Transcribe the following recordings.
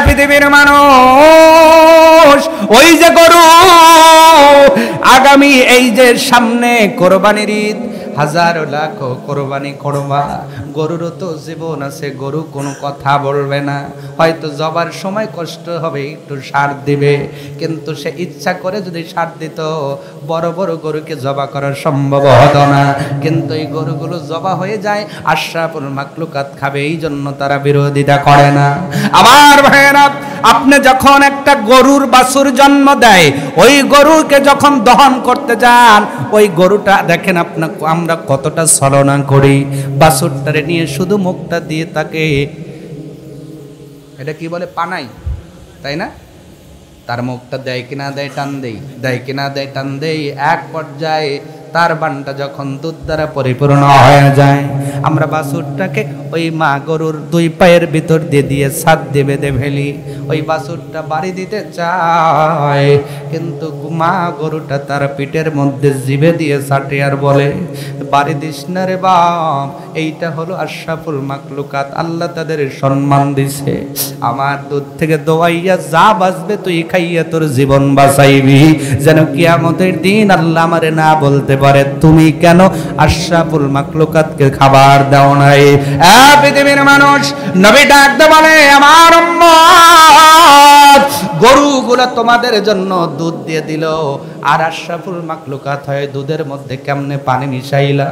পৃথিবীর মানুষ, ওই যে গরু, আগামী এই যে সামনে কোরবানির ঈদ, হাজারো লাখো কোরবানি করবা, গরুরও তো জীবন আছে, গরু কোনো কথা বলবে না, হয়তো জবার সময় কষ্ট হবে, একটু সার দিবে, কিন্তু সে ইচ্ছা করে যদি সার দিত বড় বড় গরুকে জবা করা সম্ভব হতো না, কিন্তু এই গরুগুলো জবা হয়ে যায়, আশরাফুল মাখলুকাত খাবে, এই জন্য তারা বিরোধিতা করে না। আবার ভাইয়েরা, আপনি যখন একটা গরুর বাছুর জন্ম দেয়, ওই গরুকে যখন দহন করতে যান, ওই গরুটা দেখেন আমরা কতটা ছলনা করি, বাছুরটারে নিয়ে শুধু মুখটা দিয়ে তাকে, এটা কি বলে, পানাই, তাই না? তার মুখটা দেয় কিনা দেয় টান দেই, দেয় কিনা দেয় টান দেই, এক পর্যায়ে তার বানটা যখন দুধ দ্বারা পরিপূর্ণ হয়ে যায়, আমরা বাছুরটাকে ওই মা গরুর দুই পায়ের ভিতর দিয়ে ছাদ দিয়ে বেঁধে ফেলি, ওই বাছুরটা বাড়ি দিতে চায়, কিন্তু মা গরুটা তার পিঠের মধ্যে জিভে দিয়ে চাটে আর বলে, বাড়ি দিস না রে বাপ, এইটা হলো আশরাফুল মাখলুকাত, আল্লাহ তাদের সম্মান দিছে, আমার দুধ থেকে দোয়াইয়া যা বাঁচবে তুই খাইয়া তোর জীবন বাঁচাইবি, যেন কিয়ামতের দিন আল্লাহ আমারে না বলতে পারে তুমি কেন আশরাফুল মাখলুকাতকে খাবার দাও নাই। পৃথিবীর মানুষ, নবী ডাকতে বলে, আমার উম্মত, গরুগুলো তোমাদের জন্য দুধ দিয়ে দিল, আর আশরাফুল মাখলুকাত হয় দুধের মধ্যে কেমনে পানি মিশাইলা?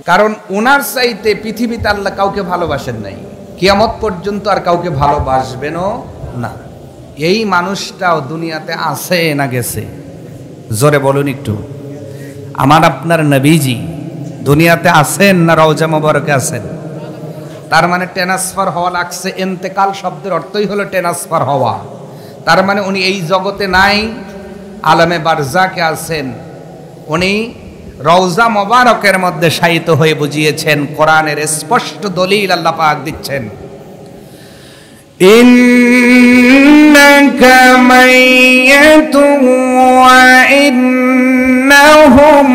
কারণ ওনার চাইতে পৃথিবীতে আল্লাহ কাউকে ভালোবাসেন নাই, কিয়ামত পর্যন্ত আর কাউকে ভালোবাসবেনও না। এই মানুষটাও দুনিয়াতে আছে না গেছে? জোরে বলুন একটু। আমার আপনার নবীজি দুনিয়াতে আছেন না রওজা মুবারকে আছেন? তার মানে ট্রান্সফার হওয়া লাগছে, ইন্তেকাল শব্দের অর্থই হলো ট্রান্সফার হওয়া, তার মানে উনি এই জগতে নাই, আলমে বারজাকে আছেন, উনি রওজা মুবারকের মধ্যে শায়িত হয়ে বুঝিয়েছেন, কোরআনের স্পষ্ট দলিল আল্লাহ পাক দিচ্ছেন, ইন্নাকা মাইয়াতুন ওয়া ইন্নাহুম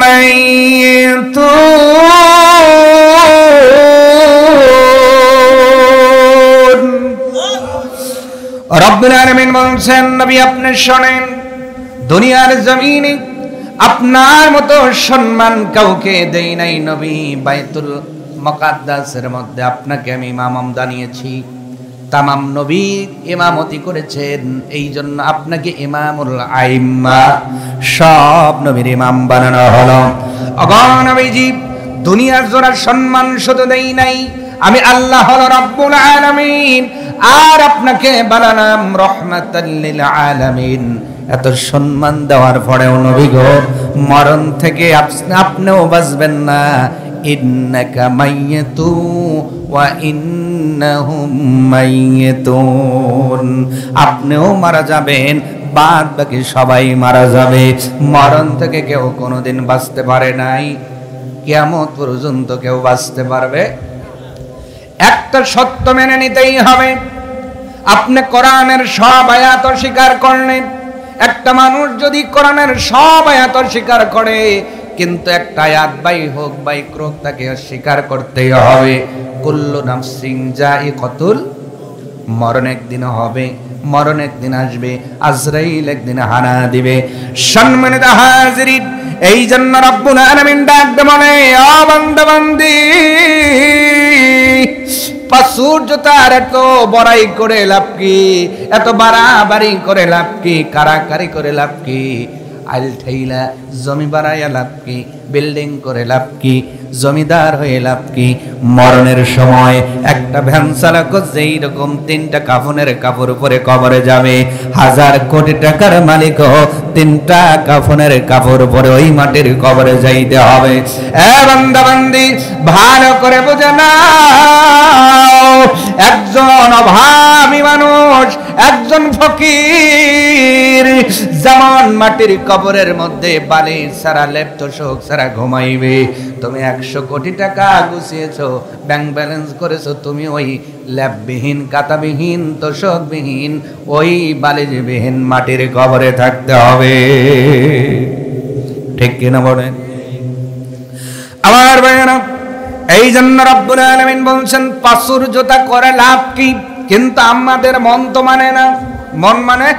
মাইয়াতুন। রব্বুল আলামিন বলছেন, নবী আপনি শোনেন, দুনিয়ার জমিনে আপনার মতো সম্মান কাউকে দেই নাই নবী, বাইতুল মুকাদ্দাসের মধ্যে আপনাকে আমি ইমাম বানিয়েছি, তামাম নবী ইমামতি করেছেন, এই জন্য আপনাকে ইমামুল আইম্মা, সব নবীর ইমাম বানানো হলো। ওগো নবীজি, দুনিয়ার জোড়া সম্মান শুধু দেই নাই, আমি আল্লাহ হলো রব্বুল আলামিন, আর আপনাকে বানালাম রহমাতাল লিল আলামিন। এত সম্মান দেওয়ার পরেও নবী গো, মরণ থেকে আপনিও বাঁচবেন না, ইন্নাকা মাইয়াতু ওয়া ইন্নাহুম মাইয়াতুন, আপনিও মারা যাবেন, বাদ বাকি সবাই মারা যাবে, মরণ থেকে কেউ কোনোদিন বাঁচতে পারে নাই, কিয়ামত পর্যন্ত কেউ বাঁচতে পারবে। একটা সত্য মেনে নিতেই হবে, আপনি কোরআনের সব আয়াত স্বীকার করলেন, একটা মানুষ যদি কোরআনের সব আয়াত স্বীকার করে, কিন্তু একটা আয়াত বাই হোক বাই ক্রোক তাকে স্বীকার করতেই হবে, কুল্লু নাফসিন যায়িকাতুল, মরণ একদিন হবে, মরণ একদিন আসবে, আজরাইল একদিন হানা দিবে। সম্মানিত হাজিরিন, এই জন্য রব্বুল আলামিন ডাক দে বলে, ও বান্দা বান্দি, পাসুর জোতার এত বড়াই করে লাভ কি, এত বাড়াবাড়ি করে লাভ কি, কারাকারি করে লাভ কি, আইল ঠাইলা জমি বাড়াইয়া লাভ কি, বিল্ডিং করে লাভ কি, জমিদার হয়ে লাভ কি? মরণের সময় একটা ভ্যান চালক যেই রকম 3টা কাফনের কাপড় পরে কবরে যাবে, 1000 কোটি টাকার মালিক 3টা কাফনের কাপড় পরে ওই মাটির কবরে যাইতে হবে। এ বান্দা বান্দি, ভালো করে বুঝে নাও, একজন অভাবী মানুষ, একজন ফকির যেমন মাটির কবরের মধ্যে বালি সারা লেপ্ত শোক সারা ঘুমাইবে, তুমি 100 কোটি টাকা গুছিয়েছো, ব্যাংক ব্যালেন্স করেছো, তুমি ওই ল্যাববিহীন, কাতাবিহীন, তোষকবিহীন, ওই বালিজবিহীন মাটির কবরে থাকতে হবে। ঠিক কিনা বলেন? আমার ভাইয়েরা, এই জন্য রব্বুল আলামিন বলছেন, পাসুর জোতা করে লাভ কি? কিন্তু আমাদের মন তো মানে না। মন মানে,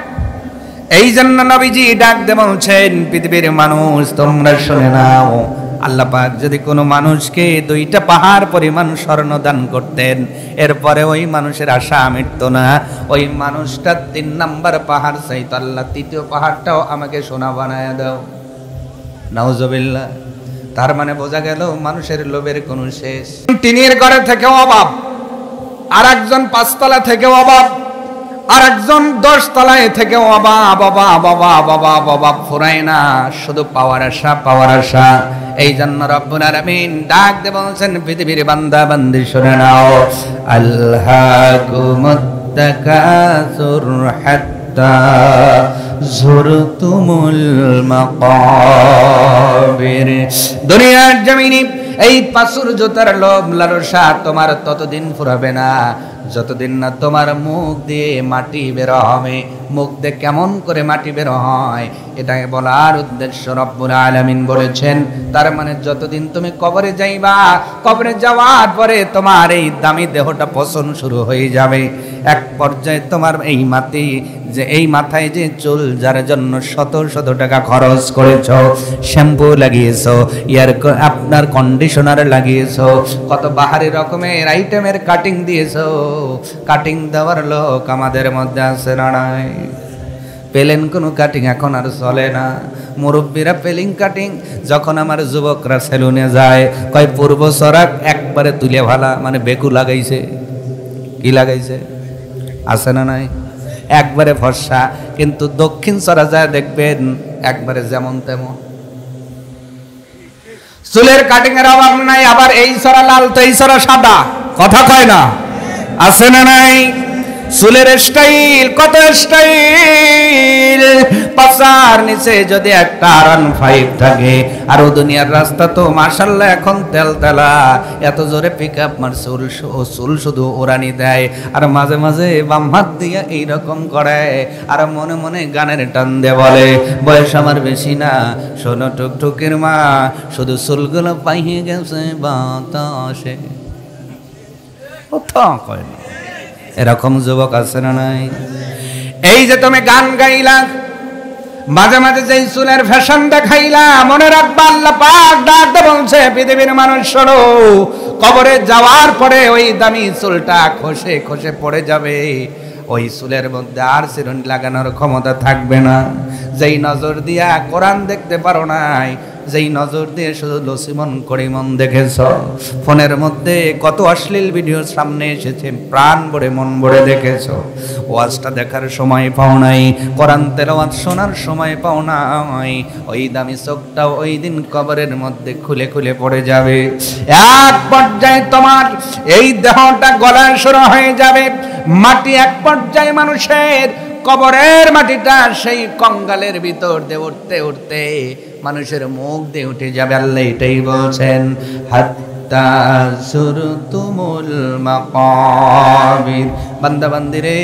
এই জন্য নবীজি ডাক দিয়ে বলছেন, পৃথিবীর মানুষ তোমরা শুনে নাও, আল্লাহ পাক যদি কোনো মানুষকে 2টা পাহাড় পরিমাণ স্বর্ণ দান করতেন, এরপরে ওই মানুষের আশা মিটতো না, ওই মানুষটা 3 নাম্বার পাহাড় চাইতো, আল্লাহ 3য় পাহাড়টাও আমাকে সোনা বানায় দাও। নাউজুবিল্লাহ। তার মানে বোঝা গেল মানুষের লোভের কোনো শেষ। টিনের ঘরে থেকেও অভাব, আর একজন 5 তলা থেকেও অভাব, আর একজন 10 তলায় থেকেও অভাব, অভাব অভাব অভাব অভাব ফুরায় না, শুধু পাওয়ার আশা, পাওয়ার আশা। এই জন্য রব্বুল আলামিন ডাক দিয়ে বলছেন, পৃথিবীর বান্দা বান্দি শুনে নাও, আল্লাকুমুত তাকাসুর হাত্তা যুরতুমুল মাকাবির। দুনিয়ার জমিনে এই প্রাচুর্যতার লোভ লালসা তোমার ততদিন ফুরাবে না যতদিন না তোমার মুখ দিয়ে মাটি বের হবে। মুখ দিয়ে কেমন করে মাটি বের হয় এটাকে বলার উদ্দেশ্য রব্বুল আলামিন বলেছেন। তার মানে যতদিন তুমি কবরে যাইবা, কবরে যাওয়ার পরে তোমার এই দামি দেহটা পচন শুরু হয়ে যাবে। এক পর্যায়ে তোমার এই মাটি যে এই মাথায় যে চুল যার জন্য শত শত টাকা খরচ করেছ, শ্যাম্পু লাগিয়েছো, আপনার কন্ডিশনার লাগিয়েছো, কত বাহারি রকমের আইটেমের কাটিং দিয়েছো, কাটিং দেওয়ার লোক আমাদের মধ্যে আছে না নাই? পেলেন কোনো কাটিং এখন আর চলে না। মুরব্বীরা পেলিং কাটিং, যখন আমার যুবকরা সেলুনে যায় কয় পূর্ব সরাক একবারে তুলে ভালা, মানে বেকু লাগাইছে, কি লাগাইছে আছে না নাই? একবারে ফর্সা। কিন্তু দক্ষিণ সরা যায় দেখবেন একবারে যেমন তেমন, চুলের কাটিং এর অভাব নাই। আবার এই সরা লাল তো এই সরা সাদা, কথা কয় না, আছে না নাই? চুলের স্টাইল, কত স্টাইল। পাছার নিচে যদি একটা R15 থাকে, আর ও দুনিয়ার রাস্তা তো মাশাআল্লাহ এখন তেলতেলা, এত জোরে পিকআপ মারছে, চুল শুধু ওরানি দেয়, আর মাঝে মাঝে বাম হাত দিয়ে এইরকম করে, আর মনে মনে গানের টান দিয়ে বলে, বয়স আমার বেশি না, শোনো টুকটুকির মা, শুধু চুলগুলো পাইয়ে গেছে বাতাসে। কথা কয় না, এরকম যুবক আছে না নাই? এই যে তুমি গান গাইলা, মাঝে মাঝে যেই চুলের ফ্যাশন দেখাইলা, মনে রাখবা আল্লাহ পাক ডাক বলছে, পৃথিবীর মানুষ শোনো, কবরে যাওয়ার পরে ওই দামি চুলটা খসে খসে পড়ে যাবে, ওই চুলের মধ্যে আর চিরুনি লাগানোর ক্ষমতা থাকবে না। যেই নজর দিয়া কোরআন দেখতে পারো নাই, যেই নজর দিয়ে শুধু লসিমন করিমন দেখেছ, ফোনের মধ্যে কত অশ্লীল ভিডিও সামনে এসেছে, প্রাণ ভরে মন ভরে দেখেছ, ওয়াজটা দেখার সময় পাও নাই, কোরআন তেলাওয়াত শোনার সময় পাও নাই, ওই দামি চোখটাও ওই দিন কবরের মধ্যে খুলে খুলে পড়ে যাবে। এক পর্যায়ে তোমার এই দেহটা গলায় শুরু হয়ে যাবে মাটি, এক পর্যায়ে মানুষের কবরের মাটিটা সেই কঙ্গালের ভিতর দিয়ে উঠতে উঠতে মানুষের মুখ দিয়ে উঠে যাবে। আল্লাহ এটাই বলছেন, হাত্তা যুরতুমুল মাকাবির। বান্দা বান্দি রে,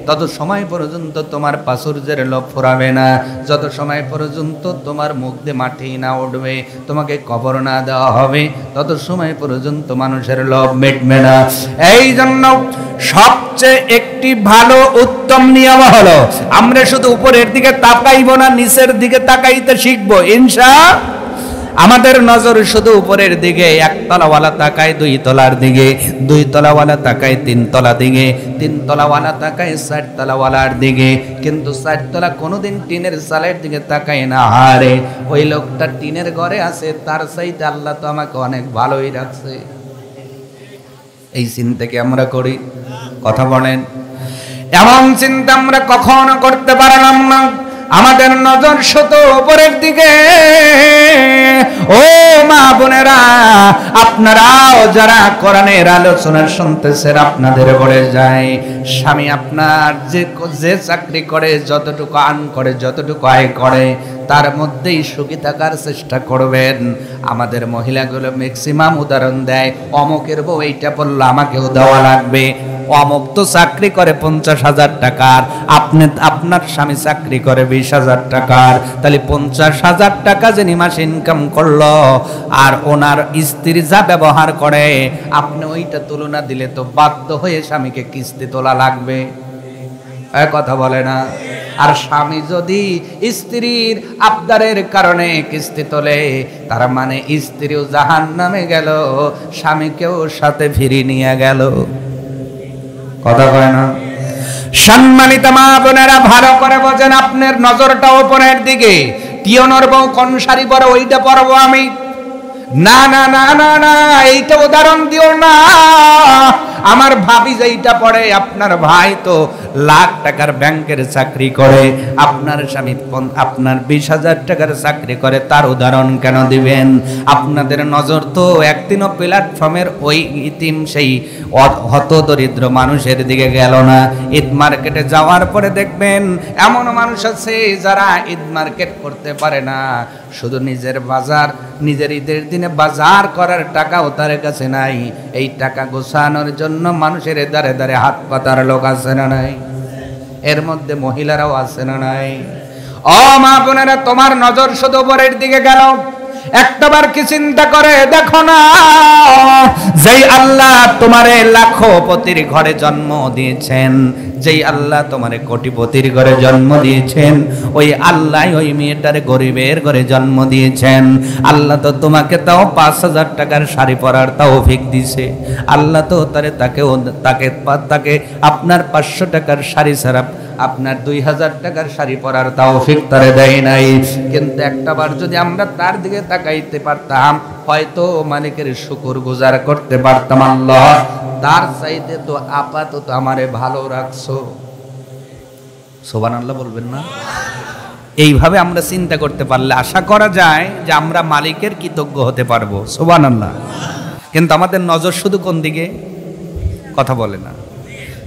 তত সময় পর্যন্ত তোমার প্রাচুর্যের লোভ ফুরাবে না, যত সময় পর্যন্ত তোমার মুখ দিয়ে মাটি না উঠবে, তোমাকে কবর না দেওয়া হবে, তত সময় পর্যন্ত মানুষের লোভ মিটবে না। এই জন্য সবচেয়ে একটি ভালো উত্তম নিয়ম হলো, আমরা শুধু উপরের দিকে তাকাইব না, নিচের দিকে তাকাইতে শিখবো ইনশাআল্লাহ। আমাদের নজর শুধু উপরের দিকে, 1 তলাওয়ালা তাকায় 2 তলার দিকে, 2 তলাওয়ালা তাকায় 3 তলা দিকে, 3 তলাওয়ালা তাকায় 4 তলাওয়ালার দিকে, কিন্তু 4 তলা কোনোদিন টিনের চালের দিকে তাকায় না। আরে ওই লোকটা টিনের ঘরে আছে, তার চাইতে আল্লাহ তো আমাকে অনেক ভালোই রাখছে। এই চিন্তা কি আমরা করি? কথা বলেন, এমন চিন্তা আমরা কখনো করতে পারলাম না। আমাদের নজর শুধু উপরের দিকে। ও মা বোনেরা, আপনারাও যারা কোরআনের আলোচনা শুনতেছেন, আপনাদের বলে যায়, স্বামী আপনার যে চাকরি করে, যতটুকু আর্ন করে, যতটুকু আয় করে, তার মধ্যেই সুখী থাকার চেষ্টা করবেন। আমাদের মহিলাগুলো ম্যাক্সিমাম উদাহরণ দেয়, অমুকের বউ এইটা বললো আমাকেও দেওয়া লাগবে, অমুক তো চাকরি করে 50,000 টাকার, আপনার স্বামী চাকরি করে 20,000 টাকার, তাহলে 50,000 টাকা যিনি মাসে ইনকাম করলো আর ওনার স্ত্রী যা ব্যবহার করে আপনি ওইটা তুলনা দিলে তো বাধ্য হয়ে স্বামীকে কিস্তি তোলা লাগবে। কথা বলে না? আর স্বামী যদি স্ত্রীর আবদারের কারণে কিস্তি তোলে, তার মানে স্ত্রীও জাহান্নামে গেল, স্বামীকেও সাথে ফিরিয়ে নিয়ে গেল। কথা কয় না? সম্মানিত মা বোনেরা, ভালো করে বোঝেন, আপনার নজরটা ওপরের দিকে। টিয়নর বউ কোন শাড়ি পরে ওইটা পরবো আমি? না না না না না, এইটা উদাহরণ দিও না। আমার ভাবি যেইটা পড়ে, আপনার ভাই তো লাখ টাকার ব্যাংকের চাকরি করে, আপনার স্বামী আপনার 20,000 টাকার চাকরি করে, তার উদাহরণ কেন দিবেন? আপনাদের নজর তো একদিনও প্ল্যাটফর্মের ওই ইতিম সেই হত দরিদ্র মানুষের দিকে গেল না। ঈদ মার্কেটে যাওয়ার পরে দেখবেন এমন মানুষ আছে যারা ঈদ মার্কেট করতে পারে না, শুধু নিজের বাজার, নিজের ঈদের দিনে বাজার করার টাকাও তার কাছে নাই। এই টাকা গোছানোর জন্য মানুষের দ্বারে দ্বারে হাত পাতার লোক আছে না নাই? এর মধ্যে মহিলারাও আছে না নাই? ও মা বোনেরা, তোমার নজর শুধু উপরের দিকে গেল, একটাবার কি চিন্তা করে দেখো না, যেই আল্লাহ তোমারে লাখপতির ঘরে জন্ম দিয়েছেন, যেই আল্লাহ তোমারে কোটিপতির ঘরে জন্ম দিয়েছেন, ওই আল্লাহ ওই মেয়েটারে গরিবের ঘরে জন্ম দিয়েছেন। আল্লাহ তো তোমাকে তাও 5,000 টাকার শাড়ি পরার তৌফিক দিছে। আল্লাহ তো তাকে আপনার 500 টাকার শাড়ি ছাড়া আপনার 2,000 টাকার শাড়ি পরার তৌফিক তারে দেয় নাই। কিন্তু একটাবার যদি আমরা তার দিকে তাকাইতে পারতাম, হয়তো মালিকের শুকর গুজার করতে পারতাম, আল্লাহ তার চাইতে তো আপাতত আমারে ভালো রাখছো। সুবহানাল্লাহ বলবেন না? এইভাবে আমরা চিন্তা করতে পারলে আশা করা যায় যে আমরা মালিকের কৃতজ্ঞ হতে পারবো। সুবহানাল্লাহ। কিন্তু আমাদের নজর শুধু কোন দিকে? কথা বলে না।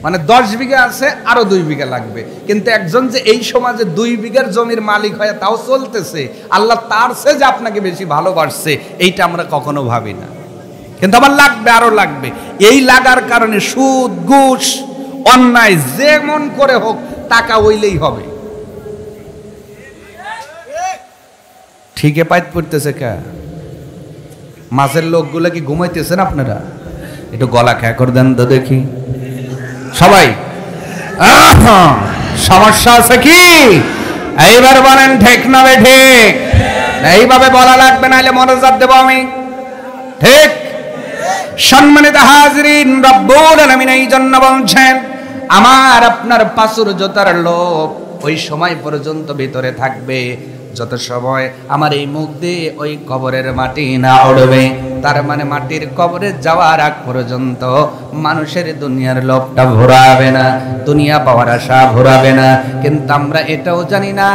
মানে 10 বিঘা আছে, আরো 2 বিঘা লাগবে। কিন্তু একজন যে এই সমাজে 2 বিঘার জমির মালিক হয়ে তাও চলতেছে, আল্লাহ তার চেয়ে যে আপনাকে বেশি ভালোবাসছে, এইটা আমরা কখনো ভাবি না। কিন্তু আমার লাগবে, আরো লাগবে। এই লাগার কারণে সুদ, ঘুষ, অন্যায় যেমন করে হোক টাকা হইলেই হবে। ঠিকই পাইত পড়তেছে কে? মাছের লোকগুলো কি ঘুমাইতেছেন আপনারা? একটু গলা খেয়া করে দেন তো দেখি সবাই। সমস্যা আছে কি? এইবার বলেন ঠিক না ঠিক? এইভাবে বলা লাগবে, নাহলে মনোজাত দেব আমি। ঠিক? সম্মানিত হাজরিন, রব্বুল আলামিন এই জন্য বলছেন, আমার আপনার পাসুর জোতার লোভ ওই সময় পর্যন্ত ভিতরে থাকবে যত সময় আমার এই মুখ দিয়ে ওই কবরের মাটি না উড়বে। তার মানে মাটির কবরে যাওয়ার আগ পর্যন্ত মানুষের দুনিয়ার লোভটা ভরাবে না, দুনিয়া পাওয়ার আশা ভরাবে না। কিন্তু আমরা এটাও জানি না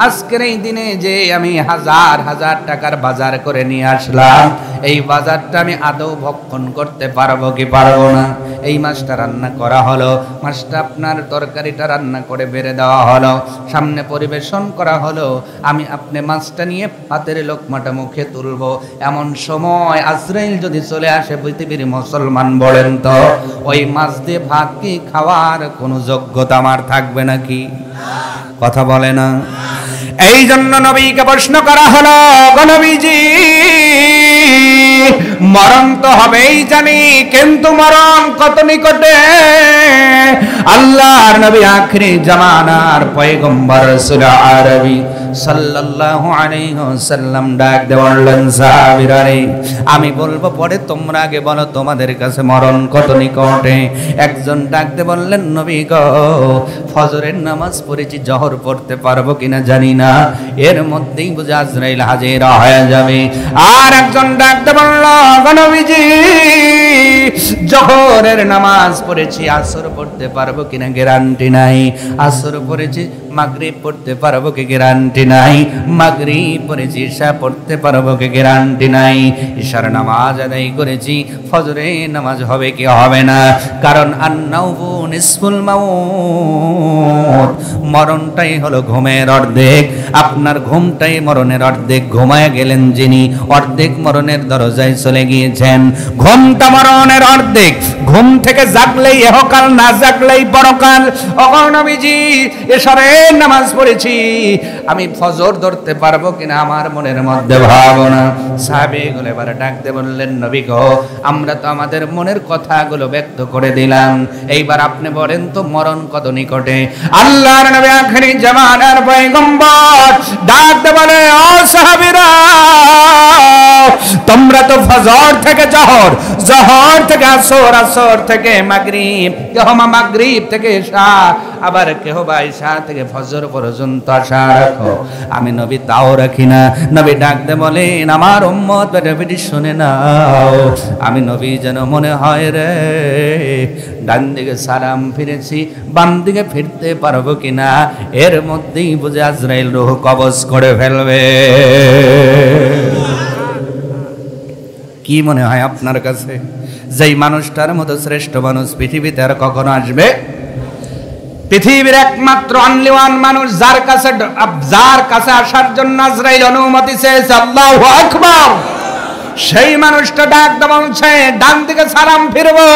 আজকের এই দিনে যে আমি হাজার হাজার টাকার বাজার করে নিয়ে আসলাম, এই বাজারটা আমি আদৌ ভক্ষণ করতে পারবো কি পারবো না। এই মাছটা রান্না করা হলো, মাছটা আপনার তরকারিটা রান্না করে বেড়ে দেওয়া হলো, সামনে পরিবেশন করা হলো, আমি আপনি মাছটা নিয়ে হাতের লোকমাটা মুখে তুলবো। এমন সময় আজরাইল যদি চলে আসে, পৃথিবীর মুসলমান বলেন তো ওই মাছ দিয়ে ভাত কি খাওয়ার কোনো যোগ্যতা আমার থাকবে নাকি? কথা বলে না। এই জন্য নবীকে প্রশ্ন করা হলো, গো নবীজি, মরণ তো হবেই জানি, কিন্তু মরণ কত নিকটে? আল্লাহর নবী আখিরি জামানার পয়গম্বর রাসূল আরবি সাল্লাল্লাহু আলাইহি ওয়াসাল্লাম ডাক দিয়ে বললেন, সাহাবীরা রে, আমি বলবো পরে, তোমরা আগে বলো তোমাদের কাছে মরণ কত নিকটে। একজন ডাক দিয়ে বললেন, নবী গো, ফজরের নামাজ পড়েছি, জোহর পড়তে পারবো কিনা জানি না, এর মধ্যেই বুঝি আজরাইল হাজির হয়ে যাবে। আর একজন ডাক দিয়ে বলল, গো নবীজি, জোহরের নামাজ পড়েছি, আসর পড়তে পারবো কিনা গ্যারান্টি নাই, আসর পড়েছি, মাগরিব পড়তে পারবো কি গ্যারান্টি নাই, মাগরিব পড়েছি, ঈশা পড়তে পারবো কি গ্যারান্টি নাই, ঈশার নামাজ আদায় করেছি, ফজরের নামাজ হবে কি হবে না। কারণ আন্নাউফু নিসফুল মাউত, মাউত, মরণটাই হলো ঘুমের অর্ধেক। আপনার ঘুমটাই মরণের অর্ধেক। ঘুমায় গেলেন যিনি, অর্ধেক মরণের দরজায় চলে গিয়েছেন। ঘুমটা মরণের অর্ধেক। ঘুম থেকে জাগলেই ইহকাল, না জাগলেই পরকাল। ওগো নবীজি, এশারের নামাজ পড়েছি, আমি ফজর ধরতে পারবো কিনা আমার মনের মধ্যে ভাবনা। সাহাবীগুলো এবারে ডাকতে বললেন, নবী গো, আমরা তো আমাদের মনের কথাগুলো ব্যক্ত করে দিলাম, এইবার আপনি বলেন তো মরণ কত নিকটে? আল্লাহর নবী আখেরি জামানার পয়গম্বর ডাকতে বলে, ও সাহাবীরা, তোমরা তো ফজর থেকে জহর, জহর থেকে আসর, আসর থেকে মাগরিব, কেহ মাগরিব থেকে ইশা, আবার কেহ বা ইশা থেকে ফজর পর্যন্ত আশা রাখো। আমি নবী তাও রাখি না। নবী ডাকতে বলেন, আমার উম্মত বেটি শুনে নাও, আমি নবী যেন মনে হয় রে ডান দিকে সালাম ফিরেছি, বাম দিকে ফিরতে পারবো কিনা, এর মধ্যেই বুঝে আজরাইল রূহ কবজ করে ফেলবে। কি মনে হয় আপনার কাছে, যেই মানুষটার মতো শ্রেষ্ঠ মানুষ পৃথিবীতে আর কখনো আসবে? পৃথিবীর একমাত্র অনলি ওয়ান মানুষ যার কাছে আসার জন্য আজরাইল অনুমতি চেয়েছে, আল্লাহু আকবার, সেই মানুষটা ডাক বলছে, ডান দিকে সালাম ফিরবো,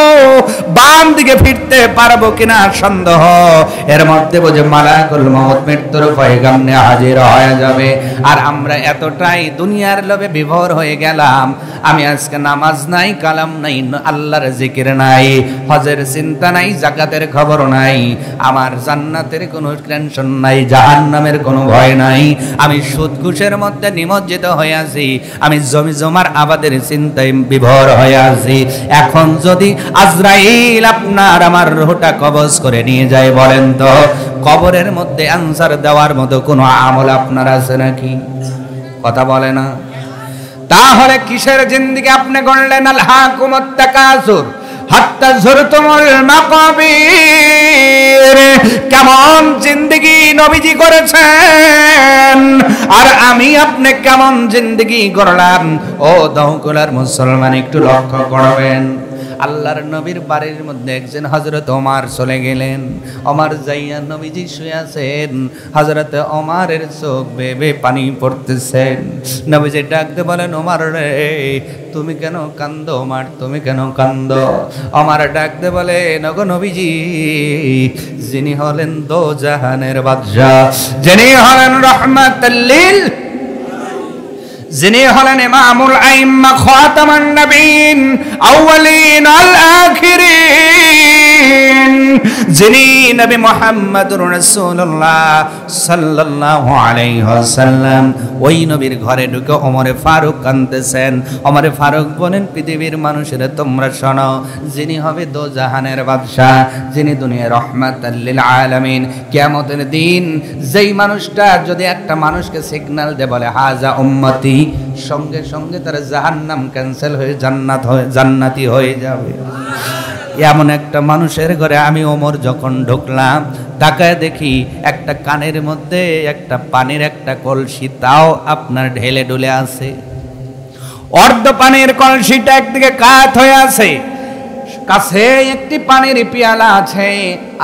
বাম দিকে ফিরতে পারবো কিনা সন্দেহ। এর মধ্যে বুঝে মালাকুল মউত মৃত্যুর পয়গাম নিয়ে হাজির হয়ে যাবে। আর আমরা এতটাই দুনিয়ার লোভে বিভোর হয়ে গেলাম, আমি আজকে নামাজ নাই, কালাম নাই, আল্লাহর জিকির নাই, হজের চিন্তা নাই, জাকাতের খবর নাই, আমার জান্নাতের কোনো টেনশন নাই, জাহান্নামের কোনো ভয় নাই, আমি সুদ ঘুষের মধ্যে নিমজ্জিত হয়ে আছি, আমি জমি জমার আবাদের চিন্তায় বিভোর হয়ে আছি। এখন যদি আজরাইল আপনার আমার রূহটা কবজ করে নিয়ে যায়, বলেন তো কবরের মধ্যে আনসার দেওয়ার মতো কোনো আমল আপনার আছে নাকি? কথা বলে না। তাহলে কিসের জিন্দেগি আপনি গড়লেন? আলহাকুমুত তাকাসুর হাত্তা যুরতুমুল মাকাবির। কেমন জিন্দেগি নবীজি করেছেন, আর আমি আপনি কেমন জিন্দেগি গড়লাম? ও দহকুলার মুসলমান, একটু লক্ষ্য করবেন। আল্লাহর নবীর বাড়ির মধ্যে একজন হযরত ওমর চলে গেলেন। ওমর যাইয়া নবীজি শুয়ে আছেন, হযরত ওমরের চোখ বেয়ে বেয়ে পানি পড়তেছেন। নবীজি ডাকতে বলেন, ওমর রে, তুমি কেন কান্দো? ওমর, তুমি কেন কান্দো? ওমর ডাকতে বলেন, ওগো নবীজি, যিনি হলেন দোজাহানের বাদশা, যিনি হলেন রাহমাতুল লিল, যিনি হলেন ইমামুল আইম্মা, খাতামান নবীন, আউয়ালিন আল আখিরিন, যিনি নবী মুহাম্মদুর রাসূলুল্লাহ সাল্লাল্লাহু আলাইহি ওয়াসাল্লাম, ওই নবীর ঘরে ঢুকে ওমরে ফারুক কাঁদতেছেন। ওমরে ফারুক বলেন, পৃথিবীর মানুষেরা তোমরা শোনো, যিনি হবে দোজাহানের বাদশা, যিনি দুনিয়ার রহমাতাল লিল আলামিন, কিয়ামতের দিন যেই মানুষটা যদি একটা মানুষকে সিগন্যাল দেয়, বলে হাজা উম্মতি, সঙ্গে সঙ্গে তার জাহান্নাম ক্যান্সেল হয়ে জান্নাতি হয়ে যাবে। এমন একটা মানুষের ঘরে আমি ওমর যখন ঢুকলাম, তাকায় দেখি একটা কানের মধ্যে একটা পানির একটা কলসি, তাও আপনার ঢেলে ডুলে আছে। অর্ধ পানির কলসিটা একদিকে কাত হয়ে আছে, কাছে একটি পানির পিয়ালা আছে,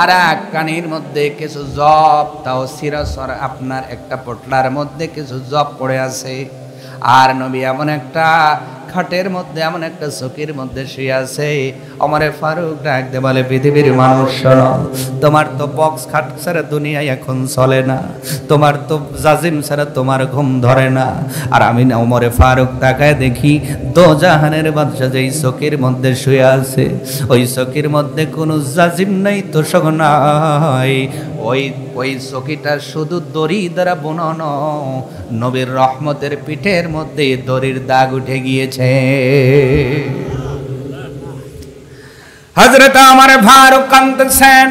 আর এক কানের মধ্যে কিছু জব, তাও সিরাসর আপনার একটা পোটলার মধ্যে কিছু জব পড়ে আছে। আর নবী এমন একটা খাটের মধ্যে, এমন একটা চকির মধ্যে শুয়ে আছে। ওমরে ফারুক ডাকতে বলে, পৃথিবীর মানুষ শোনো, তোমার তো বক্স খাট ছাড়া দুনিয়ায় এখন চলে না, তোমার তো জাজিম ছাড়া তোমার ঘুম ধরে না। আর আমি না ওমরে ফারুক তাকায় দেখি দোজাহানের বাদশা যেই চকির মধ্যে শুয়ে আছে, ওই চকির মধ্যে কোনো জাজিম নাই, তোষক নাই, ওই চকিটা শুধু দড়ি দ্বারা বুননো। নবীর রহমতের পিঠের মধ্যে দড়ির দাগ উঠে গিয়েছে। হযরত ওমর ফারুক কাঁদতেছেন।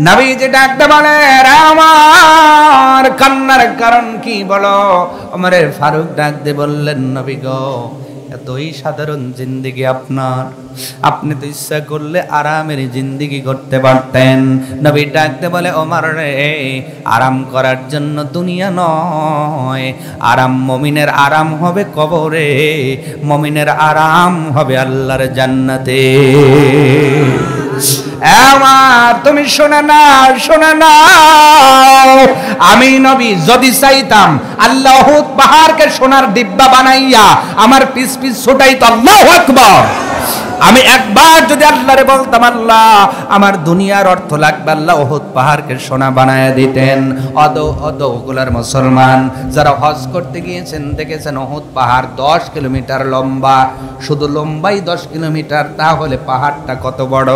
নবীজি ডাকতে বলে, আমার কান্নার কারণ কি বলো? ওমর ফারুক ডাকতে বললেন, নবী গো, এতই সাধারণ জিন্দেগি আপনার, আপনি তো ইচ্ছা করলে আরামের জিন্দেগি করতে পারতেন। নবী ডাকতে বলে, ওমর রে, আরাম করার জন্য দুনিয়া নয়, আরাম মুমিনের আরাম হবে কবরে, মুমিনের আরাম হবে আল্লাহর জান্নাতে। আমার তুমি শোনা না, শোনা না, আমি নবী যদি চাইতাম আল্লাহ উহুদ পাহাড়কে সোনার ডিব্বা বানাইয়া আমার পিস পিস ছোটাইতো, আল্লাহু আকবার। আমি একবার যদি আল্লাহরে বলতাম আল্লাহ আমার দুনিয়ার অর্থ লাগবে, আল্লাহ উহুদ পাহাড়কে সোনা বানায়া দিতেন। ওগুলার মুসলমান যারা হজ করতে গিয়েছেন দেখেছেন উহুদ পাহাড় 10 কিলোমিটার লম্বা, শুধু লম্বাই 10 কিলোমিটার, তাহলে পাহাড়টা কত বড়।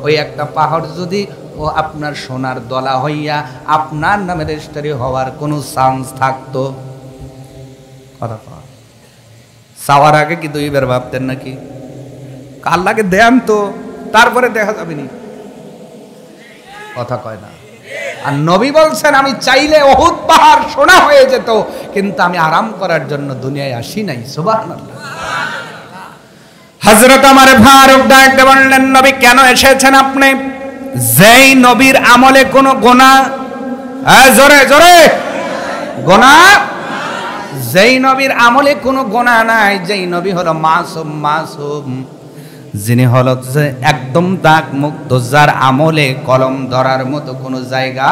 ওই একটা পাহাড় যদি ও আপনার সোনার দলা হইয়া আপনার নামে রেজিস্ট্রি হওয়ার কোনো চান্স থাকতো? কথা কয়, চাওয়ার আগে কি দুইবার ভাবতেন নাকি? আল্লাহকে দেন তো, তারপরে দেখা যাবে নি। কথা কয় না। আর নবী বলছেন আমি চাইলে উহুদ পাহাড় সোনা হয়ে যেত, কিন্তু আমি আরাম করার জন্য দুনিয়ায় আসি নাই। সুবহানাল্লাহ। হযরত ওমর ফারুক ডাকতে বললেন নবী কেন এসেছেন আপনি? যেই নবীর আমলে কোনো গুনাহ, জোরে জোরে, গুনাহ, যেই নবীর আমলে কোনো গুনাহ নাই, যেই নবী হলো মাসুম, মাসুম, যিনি হলো যে একদম দাগ মুক্ত, যার আমলে কলম ধরার মতো কোনো জায়গা,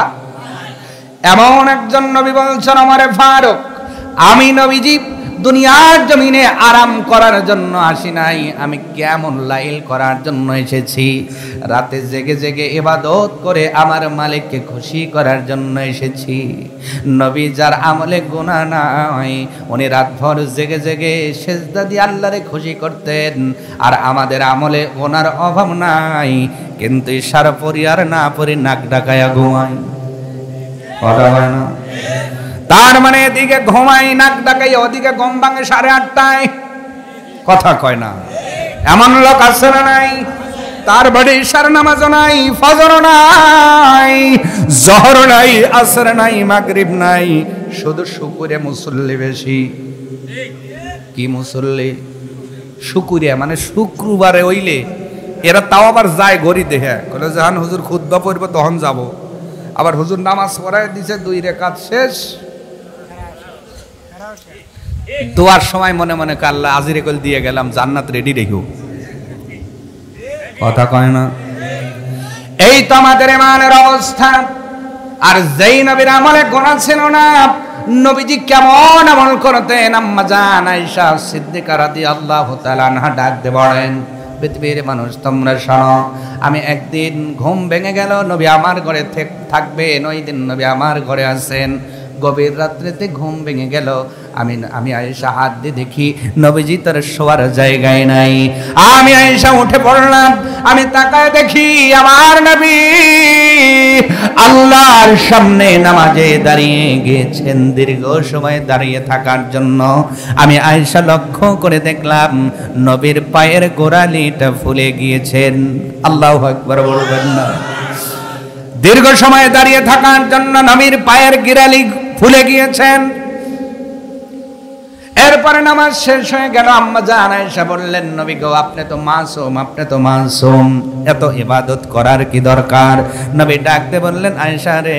এমন একজন নবী বলছেন ওমর ফারুক আমি নবীজি দুনিয়ার জমিনে আরাম করার জন্য আসি নাই, আমি কিয়ামুল লাইল করার জন্য এসেছি। রাতে জেগে জেগে ইবাদত করে আমার মালিককে খুশি করার জন্য এসেছি। নবী যার আমলে গুনাহ নাই, উনি রাতভর জেগে জেগে সেজদা দিয়ে আল্লাহরে খুশি করতেন। আর আমাদের আমলে ওনার অভাব নাই, কিন্তু ইশারা পড়ি আর না পড়ি নাক ডাকায়া ঘুমাই। কথা হয় না? তার মানে এদিকে ঘুমাই নাক ডাকাই, ওদিকে ঘুম ভাঙে 8:30টায়। কথা কয় না? এমন লোক আছে না নাই? তার বাড়ি ইশার নামাজ নাই, ফজর নাই, জোহর নাই, আসর নাই, মাগরিব নাই, শুধু শুকুরে মুসল্লি বেশি। কি মুসল্লি? শুকুরিয়া, মানে শুক্রবারে হইলে এরা তাও আবার যায় গড়ি দেখে, বলে যখন হুজুর খুতবা পড়ব তখন যাব। আবার হুজুর নামাজ পড়ায় দিছে 2 রাকাত শেষ, দোয়ার সময় মনে মনে আল্লাহ আজিরে কল দিয়ে গেলাম, জান্নাত রেডি রেখো। কথা কয় না? এই তো আমাদের ইমানের অবস্থা। আর যেই নবীর আমলে গুনাহ ছিল না, নবীজি কেমন আমল করতেন? আম্মা জান আয়েশা সিদ্দিকা রাদিয়াল্লাহু তাআলা আনহা ডাক দিয়ে বলেন, পৃথিবীর মানুষ তোমরা শোনো, আমি একদিন ঘুম ভেঙে গেল, নবী আমার ঘরে থাকবেন, ওই দিন নবী আমার ঘরে আছেন। গভীর রাত্রিতে ঘুম ভেঙে গেল, আমি আয়েশা হাত দিয়ে দেখি নবীজি তার শোয়ার জায়গায় নাই। আমি আয়েশা উঠে পড়লাম, আমি তাকায় দেখি আমার নবী আল্লাহর সামনে নামাজে দাঁড়িয়ে গিয়েছেন। দীর্ঘ সময় দাঁড়িয়ে থাকার জন্য আমি আয়েশা লক্ষ্য করে দেখলাম নবীর পায়ের গোড়ালিটা ফুলে গিয়েছেন। আল্লাহু আকবার বলবেন না? দীর্ঘ সময় দাঁড়িয়ে থাকার জন্য নবীর পায়ের গোড়ালি ফুলে গিয়েছেন। এরপরে নামাজ শেষ হয়ে গেল। আম্মা জান আয়েশা বললেন, নবী গো আপনি তো মাসুম, আপনি তো মাসুম, এত ইবাদত করার কি দরকার? নবী ডাকতে বললেন, আয়েশা রে,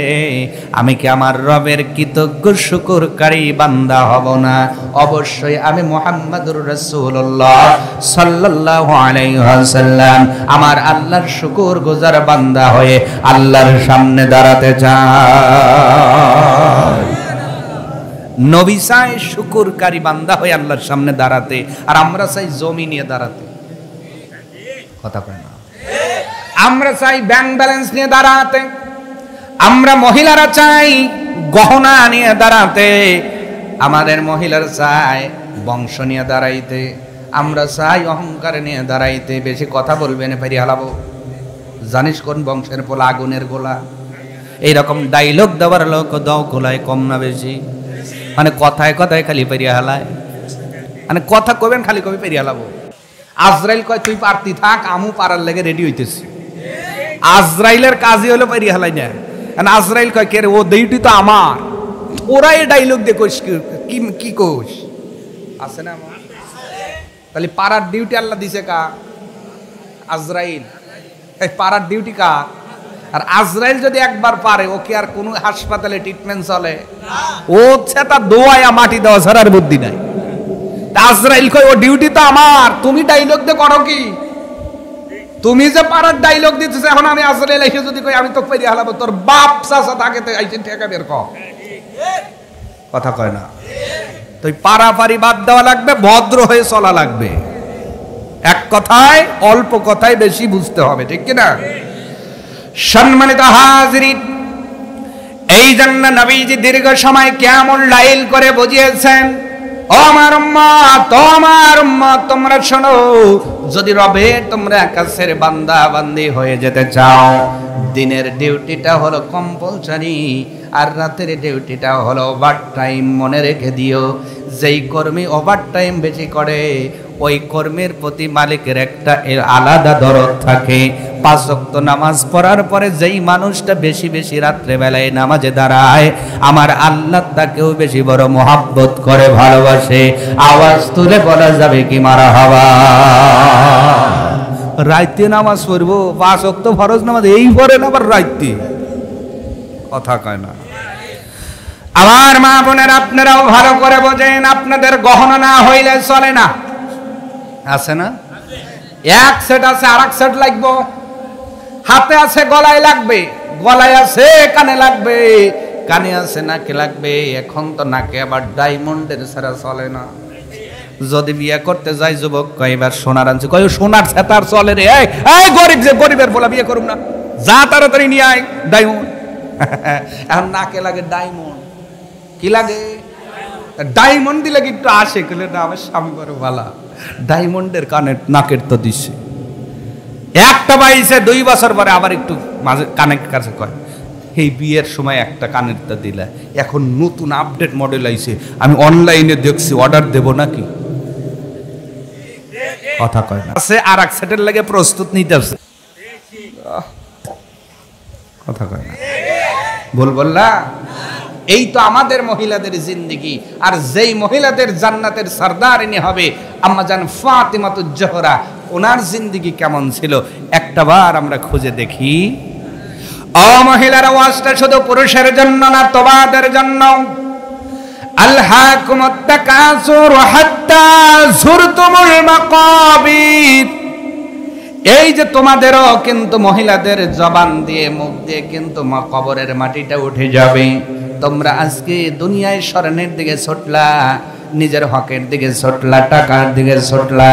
আমি কি আমার রবের কৃতজ্ঞ শুকরকারী বান্দা হব না? অবশ্যই আমি মুহাম্মাদুর রাসূলুল্লাহ সাল্লাল্লাহু আলাইহি ওয়াসাল্লাম আমার আল্লাহর শুকরগুজার বান্দা হয়ে আল্লাহর সামনে দাঁড়াতে চাই। নবী চাই শুকরকারী বান্দা হয়ে আল্লাহর সামনে দাঁড়াতে, আর আমরা চাই জমি নিয়ে দাঁড়াতে। কথা কয় না? আমরা চাই ব্যাংক ব্যালেন্স নিয়ে দাঁড়াতে, আমরা মহিলারা চাই গহনা নিয়ে দাঁড়াতে, আমাদের মহিলার চাই বংশ নিয়ে দাঁড়াইতে, আমরা চাই অহংকার নিয়ে দাঁড়াইতে। বেশি কথা বলবেন ফেরি হালাবো, জানিস কোন বংশের পোলা আগুনের গোলা। এইরকম ডাইলগ দেওয়ার লোক দাও গোলায় কম না বেশি? মানে কথায় কথায় খালি পেরিয়া হালায়, মানে কথা কবেন খালি কবি পেরিয়া হালাবো। আজরাইল কয় তুই পারতি থাক, আমু পারার লেগে রেডি হইতেছি। আজরাইলের কাজই হলো পেরিয়া হালাই না। আজরাইল কয় কে রে, ও ডিউটি তো আমার। ওরা এই ডাইলগ দিয়ে কইস কি কোষ আছে না? তাহলে পারার ডিউটি আল্লাহ দিছে কা? আজরাইল। এই পারার ডিউটি কা? আর আজরাইল যদি একবার পারে, ও কি আর কোন হাসপাতালে ট্রিটমেন্ট চলে? ও সেটা দোয়ায়া মাটি দেওয়া ছাড়ার বুদ্ধি নাই। আজরাইল কয় ও ডিউটি তো আমার, তুমি ডাইলগ দিয়ে করো কি? তুমি যে পাড়ার ডাইলগ দিতেছ, এখন আমি আসলে এসে যদি কই আমি তো পেরি হালাবো, তোর বাপ চাচা থাকে তো আইছে ঠেকা বের কর, কথা কয় না। তুই পারাপারি বাদ দেওয়া লাগবে, ভদ্র হয়ে চলা লাগবে। এক কথায় অল্প কথায় বেশি বুঝতে হবে, ঠিক কিনা? সম্মানিত হাজিরিন, এই জন্য নবীজি দীর্ঘ সময় কিয়ামুল লাইল করে বুঝিয়েছেন, ও আমার উম্মত, ও আমার উম্মত, তোমরা শোনো, যদি রবে তোমরা কাছের বান্দা বান্দি হয়ে যেতে চাও, দিনের ডিউটিটা হলো কম্পালসারি, আর রাতের ডিউটিটা হলো ওভার টাইম। মনে রেখে দিও, যেই কর্মী ওভার টাইম বেশি করে ওই কর্মীর প্রতি মালিকের একটা আলাদা দরদ থাকে। 5 ওয়াক্ত নামাজ পড়ার পরে যেই মানুষটা বেশি বেশি রাত্রে বেলায় নামাজে দাঁড়ায়, আমার আল্লাহ তাকেও বেশি বড় মোহাব্বত করে, ভালোবাসে। আওয়াজ তুলে বলা যাবে কি মারহাবা? রাইতে নামাজ পড়বো, 5 ওয়াক্ত ফরজ নামাজ এই পড়েন আবার রাইতে, কথা কয় না। আমার মা বোনের, আপনারাও ভালো করে বোঝেন, আপনাদের গহনা না হইলে চলে না, আছে না? এক সেট আছে, আর এক সেট লাগবে, হাতে আছে গলায় লাগবে, গলায় আছে কানে লাগবে, কানে আছে নাকে লাগবে। এখন তো নাকে আবার ডায়মন্ডের ছাড়া চলে না। যদি বিয়ে করতে যাই যুবক কয় এবার সোনার আনছে, কয় সোনার ছাতার চলে রে, এই গরিব, যে গরিবের বলা বিয়ে করুম না, যা তাড়াতাড়ি নিয়ে আয় ডায়মন্ড। এখন নাকে লাগে ডায়মন্ড, কি লাগে? ডায়মন্ড দিলে কি একটু আসে, কইলে না আমার স্বামী বড় ভালা, ডায়মন্ডের কানের নাকের তো দিচ্ছে। একটা পাইছে 2 বছর পরে আবার একটু মাঝে কানের কাছে কয়, এই বিয়ের সময় একটা কানের তা দিলা, এখন নতুন আপডেট মডেল আইছে, আমি অনলাইনে দেখছি, অর্ডার দেব নাকি, কথা কয় না। আছে আর এক সেটের লাগে প্রস্তুত নিতেছে, কথা কয় না, বলবল্লা। এই তো আমাদের মহিলাদের জিন্দেগি। আর যেই মহিলাদের জান্নাতের সরদারিনী হবে আম্মা জান ফাতিমাতুজ জোহরা, ওনার জিন্দেগি কেমন ছিল একটা বার আমরা খুঁজে দেখি। ও মহিলারা, ওয়াজটা শুধু পুরুষের জন্য না, তোমাদের জন্য। আলহাকুমুত তাকাসুর হাত্তা যুরতুমুল মাকাবির, এই যে তোমাদেরও কিন্তু মহিলাদের জবান দিয়ে, মুখ দিয়ে কিন্তু কবরের মাটিটা উঠে যাবে। তোমরা আজকে দুনিয়ায় স্বর্ণের দিকে ছুটলা, নিজের হকের দিকে ছুটলা, টাকার দিকে ছুটলা,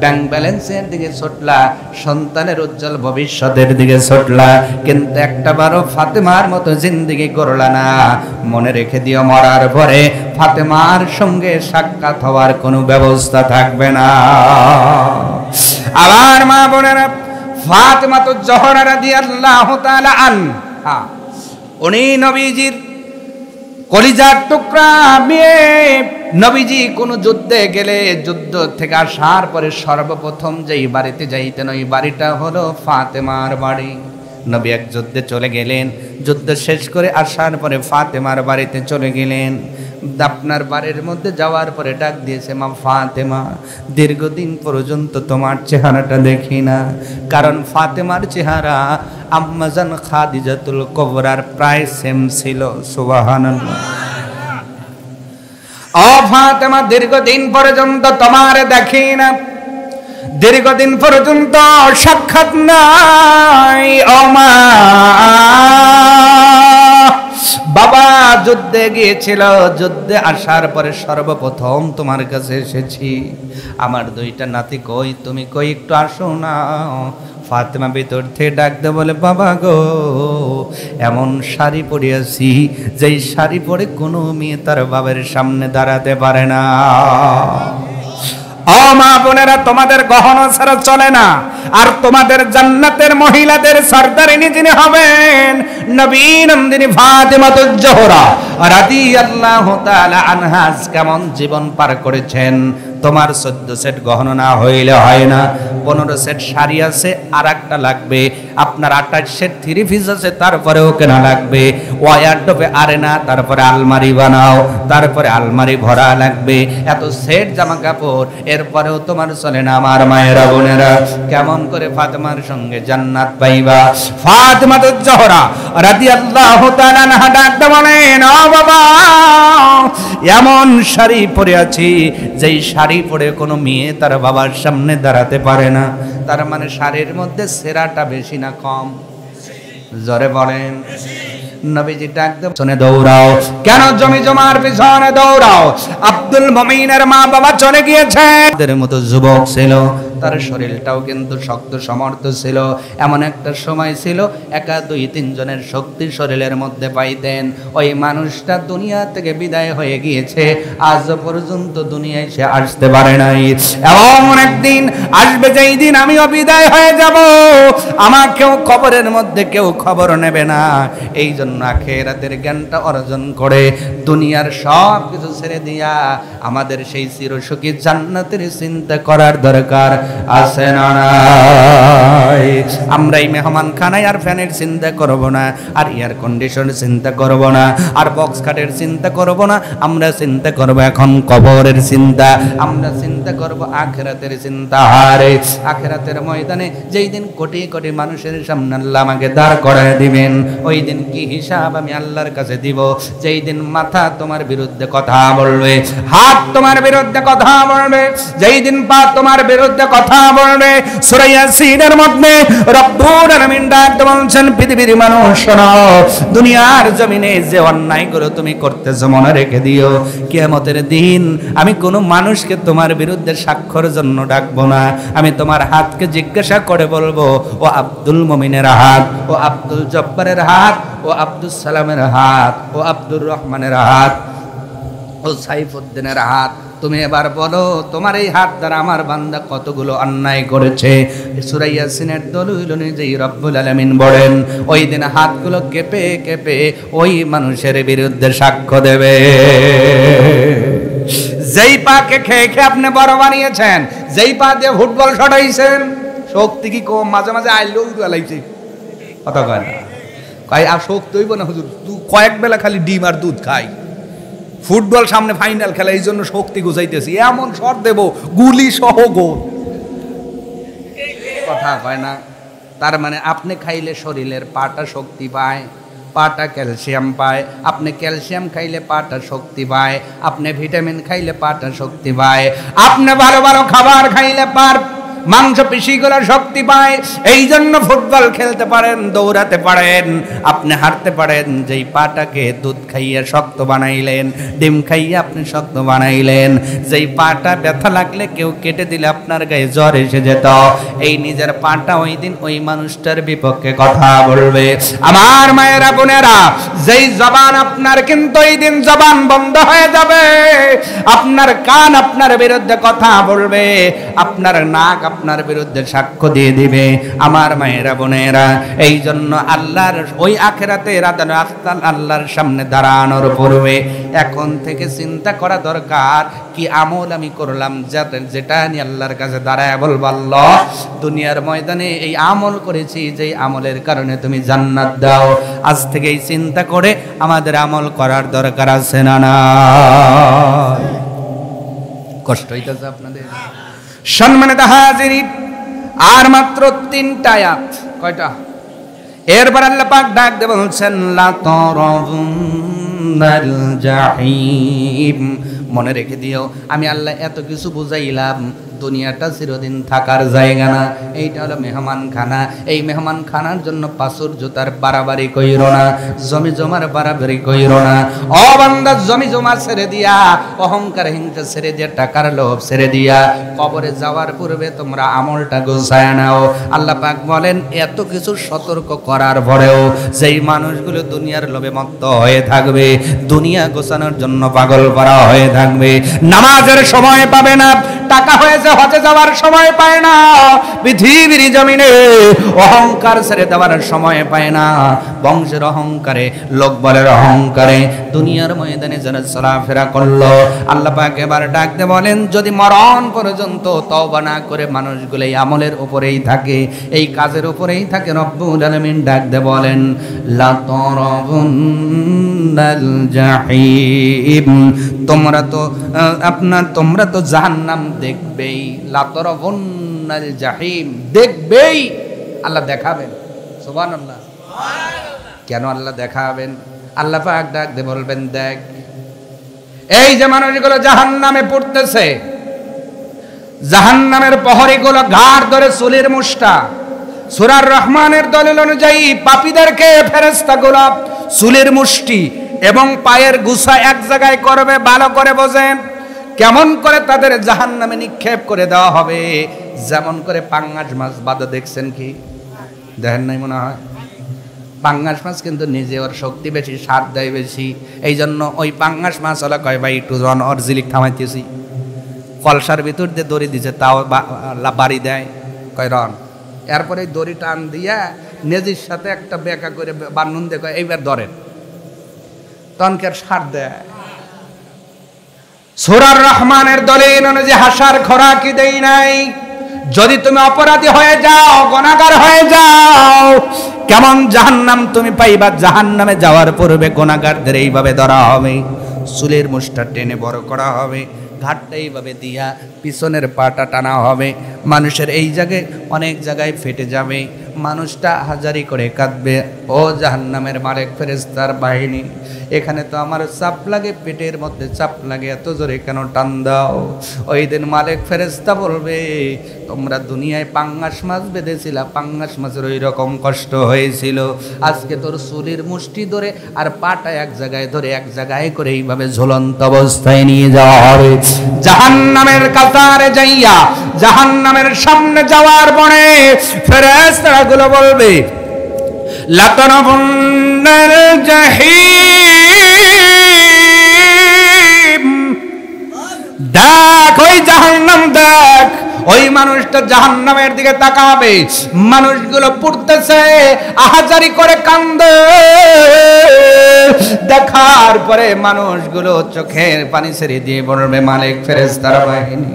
ব্যাংক ব্যালেন্সের দিকে ছুটলা, সন্তানের উজ্জ্বল ভবিষ্যতের দিকে ছুটলা, কিন্তু একটা বারো ফাতেমার মতো জিন্দেগি করলা না। মনে রেখে দিও, মরার পরে ফাতেমার সঙ্গে সাক্ষাৎ হওয়ার কোনো ব্যবস্থা থাকবে না। আবার মা বোনেরা, ফাতেমাতুজ জোহরা রাদিয়াল্লাহু তাআলা আনহা, উনি নবীজির কলিজার টুকরা মেয়ে। নবীজি কোনো যুদ্ধে গেলে, যুদ্ধ থেকে আসার পরে সর্বপ্রথম যেই বাড়িতে যাইতেন ওই বাড়িটা হলো ফাতেমার বাড়ি। নবী এক যুদ্ধে চলে গেলেন, যুদ্ধ শেষ করে আসার পরে ফাতেমার বাড়িতে চলে গেলেন। আপনার বাড়ির মধ্যে যাওয়ার পরে ডাক দিয়েছে, মা ফাতেমা, দীর্ঘদিন পর্যন্ত তোমার চেহারাটা দেখি না। কারণ ফাতেমার চেহারা আম্মাজান খাদিজাতুল কুবরার প্রায় সেম ছিল। সুবহানাল্লাহ। ও ফাতেমা, দীর্ঘদিন পর্যন্ত তোমার দেখি না, দীর্ঘদিন পর্যন্ত সাক্ষাৎ নাই। ও মা, বাবা যুদ্ধে গিয়েছিল, যুদ্ধে আসার পরে সর্বপ্রথম তোমার কাছে এসেছি। আমার 2টা নাতি কই, তুমি কই, একটু আসো না। ফাতেমা ভিতর থেকে ডাক দে, বলে, বাবা গো, এমন শাড়ি পরিয়াছি যেই শাড়ি পরে কোনো মেয়ে তার বাবার সামনে দাঁড়াতে পারে না। ও মা বোনেরা, তোমাদের গহনা ছাড়া চলে না। আর তোমাদের জান্নাতের মহিলাদের সরদারিনী যিনি হবেন, নবী নন্দিনী ফাতেমাতুজ জোহরা রাদিয়াল্লাহু তাআলা আনহা কেমন জীবন পার করেছেন। তোমার 14 সেট গহনা না হইলে হয় না। 15 সেট শাড়ি আছে, আর একটা লাগবে। আপনার 28 সেট 3 পিস আছে, তারপরেও কেনা লাগবে। ওয়ারড্রোবে আরে না, তারপরে আলমারি বানাও, তারপরে আলমারি ভরা লাগবে। এত সেট জামা কাপড়, এরপরেও তোমার চলে না। আমার মায়েরা বোনেরা, কেমন করে ফাতেমার সঙ্গে জান্নাত পাইবা? ফাতেমাতুজ জোহরা রাদিয়াল্লাহু তাআলা আনহা ডাক দিয়ে বলেন, ও বাবা, এমন শাড়ি পরে আছি যেই শাড়ি পরে কোনো মেয়ে তার বাবার সামনে দাঁড়াতে পারে না। তার মানে শাড়ির মধ্যে সেরাটা বেশি না কম? জোরে বলেন। নবীজি ডাক দেব, চলে দৌড়াও। কেন জমি জমার পিছনে দৌড়াও? আব্দুল মুমিনের মা বাবা চলে গিয়েছে, এদের মতো যুবক ছিল, তার শরীরটাও কিন্তু শক্ত সমর্থ ছিল। এমন একটা সময় ছিল একা 2-3 জনের শক্তি শরীরের মধ্যে পাইতেন। ওই মানুষটা দুনিয়া থেকে বিদায় হয়ে গিয়েছে, আজ পর্যন্ত দুনিয়ায় সে আসতে পারে নাই। এমন একদিন আসবে যেই দিন আমিও বিদায় হয়ে যাব, আমাকেও কবরের মধ্যে কেউ খবর নেবে না। এই জন্য আখিরাতের জ্ঞানটা অর্জন করে দুনিয়ার সব কিছু ছেড়ে দিয়া আমাদের সেই চিরসুখী জান্নাতের চিন্তা করার দরকার আছে না নাই? আমরা এই মেহমান খানায় আর ফ্যানের চিন্তা করব না, আর এয়ার কন্ডিশনের চিন্তা করব না, আর বক্স খাটের চিন্তা করব না। আমরা চিন্তা করব এখন কবরের চিন্তা, আমরা চিন্তা করব আখিরাতের চিন্তা। আরে আখিরাতের ময়দানে যেই দিন কোটি কোটি মানুষের সামনে আল্লাহ আমাকে দাঁড় করায় দিবেন, ওই দিন কি হিসাব আমি আল্লাহর কাছে দিব? যেই দিন মাথা তোমার বিরুদ্ধে কথা বলবে, হাত তোমার বিরুদ্ধে কথা বলবে, যেই দিন পা তোমার বিরুদ্ধে কথা বলবে। সূরা ইয়াসিনের মধ্যে রব্বুল আলামিন ডাক বলছেন, পৃথিবীর মানুষ শোনো, দুনিয়ার জমিনে যে অন্যায়গুলো তুমি করতেছো মনে রেখে দিও, কিয়ামতের দিন আমি কোনো মানুষকে তোমার বিরুদ্ধে সাক্ষ্যের জন্য ডাকবো না। আমি তোমার হাতকে জিজ্ঞাসা করে বলবো, ও আব্দুল মুমিনের হাত, ও আব্দুল জব্বারের হাত, ও আব্দুল সালামের হাত, ও আব্দুর রহমানের হাত, ও সাইফুদ্দিনের হাত, তুমি এবার বলো তোমার এই হাত দ্বারা আমার বান্দা কতগুলো অন্যায় করেছে। সূরা ইয়াসিনের দলিল অনুযায়ী রব্বুল আলামিন বলেন, ওই দিন হাতগুলো কেঁপে কেঁপে ওই মানুষের বিরুদ্ধে সাক্ষ্য দেবে। যেই পাকে খেয়ে খেয়ে আপনি বড় বানিয়েছেন, যেই পা দিয়ে ফুটবল শটাইছেন, শক্তি কি কম? মাঝে মাঝে আইলেও লাইছে কথা কয় না, কয় আর শক্তি হইব না হুজুর, কয়েক বেলা খালি ডিম আর দুধ খাই, ফুটবল সামনে ফাইনাল খেলা, এই জন্য শক্তি গুছাইতেছি, এমন শট দেব গুলি সহ গোল, কথা কয় না। তার মানে আপনি খাইলে শরীরের পাটা শক্তি পায়, পাটা ক্যালসিয়াম পায়। আপনি ক্যালসিয়াম খাইলে পাটা শক্তি পায়, আপনি ভিটামিন খাইলে পাটা শক্তি পায়, আপনি ভালো ভালো খাবার খাইলে পার মাংস পেশিগুলো শক্তি পায়। এই জন্য ফুটবল খেলতে পারেন, দৌড়াতে পারেন, আপনি হাঁটতে পারেন। যেই পাটাকে দুধ খাইয়ে শক্ত বানাইলেন, ডিম খাইয়ে আপনি শক্ত বানাইলেন, যেই পাটা ব্যথা লাগলে কেউ কেটে দিলে আপনার গায়ে জ্বর এসে যেত, এই নিজের পাটা ওই দিন ওই মানুষটার বিপক্ষে কথা বলবে। আমার মায়েরা বোনেরা, যেই জবান আপনার কিন্তু ওই দিন জবান বন্ধ হয়ে যাবে, আপনার কান আপনার বিরুদ্ধে কথা বলবে, আপনার নাক আপনার বিরুদ্ধে সাক্ষ্য দিয়ে দিবে। আমার মায়েরা বোনেরা, এই জন্য আল্লাহর ওই আখিরাতের আল্লাহর সামনে দাঁড়ানোর পূর্বে এখন থেকে চিন্তা করা দরকার, কি আমল আমি করলাম যেটা নিয়ে আল্লাহর কাছে দাঁড়ায় বলবো, আল্লাহ দুনিয়ার ময়দানে এই আমল করেছি, যেই আমলের কারণে তুমি জান্নাত দাও। আজ থেকে এই চিন্তা করে আমাদের আমল করার দরকার আছে না? না কষ্ট হইতেছে আপনাদের? সম্মানিত হাজিরিন, আর মাত্র 3টা আয়াত। কয়টা? এরপর আল্লাহ পাক ডাক দিয়ে বলছেন, লা তারাউন্নাল জাহিম। মনে রেখে দিও, আমি আল্লাহ এত কিছু বুঝাইলাম, দুনিয়াটা চিরদিন থাকার জায়গা না। এইটা হলো মেহমান খানা। এই মেহমান খানার জন্য পাথর জুতার বাড়াবাড়ি কইরো না, জমি জমার বাড়াবাড়ি কইরো না। ও বান্দা, জমি জমা ছেড়ে দিয়া, অহংকার হিংসা ছেড়ে দিয়া, টাকার লোভ ছেড়ে দিয়া, কবরে যাওয়ার পূর্বে তোমরা আমলটা গোছায় নাও। আল্লাহ পাক বলেন, এত কিছু সতর্ক করার পরেও যেই মানুষগুলো দুনিয়ার লোভে মত্ত হয়ে থাকবে, দুনিয়া গোছানোর জন্য পাগল করা হয়ে থাকবে, নামাজের সময় পাবে না, টাকা হয়েছে হজে যাওয়ার সময় পায় না, পৃথিবীর জমিনে অহংকার ছেড়ে দেওয়ার সময় পায় না, বংশের অহংকারে, লোক বলের অহংকারে দুনিয়ার ময়দানে যারা চলাফেরা করলো, আল্লাহ পাক এবার ডাকতে বলেন, যদি মরণ পর্যন্ত তওবা না করে মানুষগুলো এই আমলের উপরেই থাকে, এই কাজের উপরেই থাকে, রব্বুল আলামিন ডাকতে বলেন, লা তারাউন্নাল জাহিম। তোমরা তো জাহান্নাম দেখবেই, লা তারাউন্নাল জাহিম, দেখবেই। আল্লাহ দেখাবেন, সুবহানাল্লাহ। কেন আল্লাহ দেখাবেন? আল্লাহ পাক ডাক দিয়ে বলবেন, দেখ এই যে মানুষগুলো জাহান্নামে পড়তেছে, জাহান্নামের প্রহরীগুলো ঘাড় ধরে চুলের মুষ্টা। সূরা রহমানের দলিল অনুযায়ী পাপীদেরকে ফেরেশতাগুলো চুলের মুষ্টি এবং পায়ের গুছা এক জায়গায় করবে। ভালো করে বোঝেন কেমন করে তাদের জাহান্নামে নিক্ষেপ করে দেওয়া হবে। যেমন করে পাঙ্গাস মাছ বাঁধা দেখছেন কি? দেখেন নাই মনে হয়? পাঙ্গাস মাছ কিন্তু নিজে ওর শক্তি বেশি, স্বাদ দেয় বেশি। এই জন্য ওই পাঙ্গাস মাছ ওলা কয় ভাই একটু জন ওর জিলিক থামাইতেছি, কলসার ভিতর দিয়ে দড়ি দিছে তাও বাড়ি দেয়, কয় রন। এরপরে দড়ি টান দিয়া নেজির সাথে একটা বেঁকা করে বান্ধন দিয়ে কয় এইবার ধরেন, তনকের সার দেয়। সূরা রহমানের দলিল অনুযায়ী হাসার খোরাকি দেই নাই। যদি তুমি অপরাধী হয়ে যাও, গুনাহগার হয়ে যাও, কেমন জাহান্নাম তুমি পাইবা। জাহান্নামে যাওয়ার পূর্বে গুনাহগারদের এইভাবে ধরা হবে, চুলের মুষ্টা টেনে বড় করা হবে, ঘাটটা এইভাবে দিয়া পিছনের পাটা টানা হবে। মানুষের এই জায়গায় অনেক জায়গায় ফেটে যাবে, মানুষটা হাজারি করে কাঁদবে, ও জাহান্নামের মালিক ফেরেশতার বাহিনী, এখানে তো আমার চাপ লাগে, পেটের মধ্যে চাপ লাগে, এত জোরে কেন টান দাও? ওই দিন মালিক ফেরেশতা বলবে, তোমরা দুনিয়ায় পাঙ্গাস মাছ বেঁধেছিলা, পাঙ্গাস মাছের ওই রকম কষ্ট হয়েছিল, আজকে তোর চুলির মুষ্টি ধরে আর পাটা এক জায়গায় ধরে এক জায়গায় করে এইভাবে ঝুলন্ত অবস্থায় নিয়ে যাওয়া হবে। জাহান্নামের কাতারে যাইয়া জাহান্নামের সামনে যাওয়ার পরে ফেরেশতাগুলো বলবে, লাতারাবুন্নাল জাহিম, দেখ ওই জাহান্নাম, দেখ ওই মানুষটা জাহান্নামের দিকে তাকাবে, মানুষগুলো পুড়তেছে, আহাজারি করে কান্দে। দেখার পরে মানুষগুলো চোখের পানি ছেড়ে দিয়ে বলবে, মালিক ফেরেশতার বাহিনী,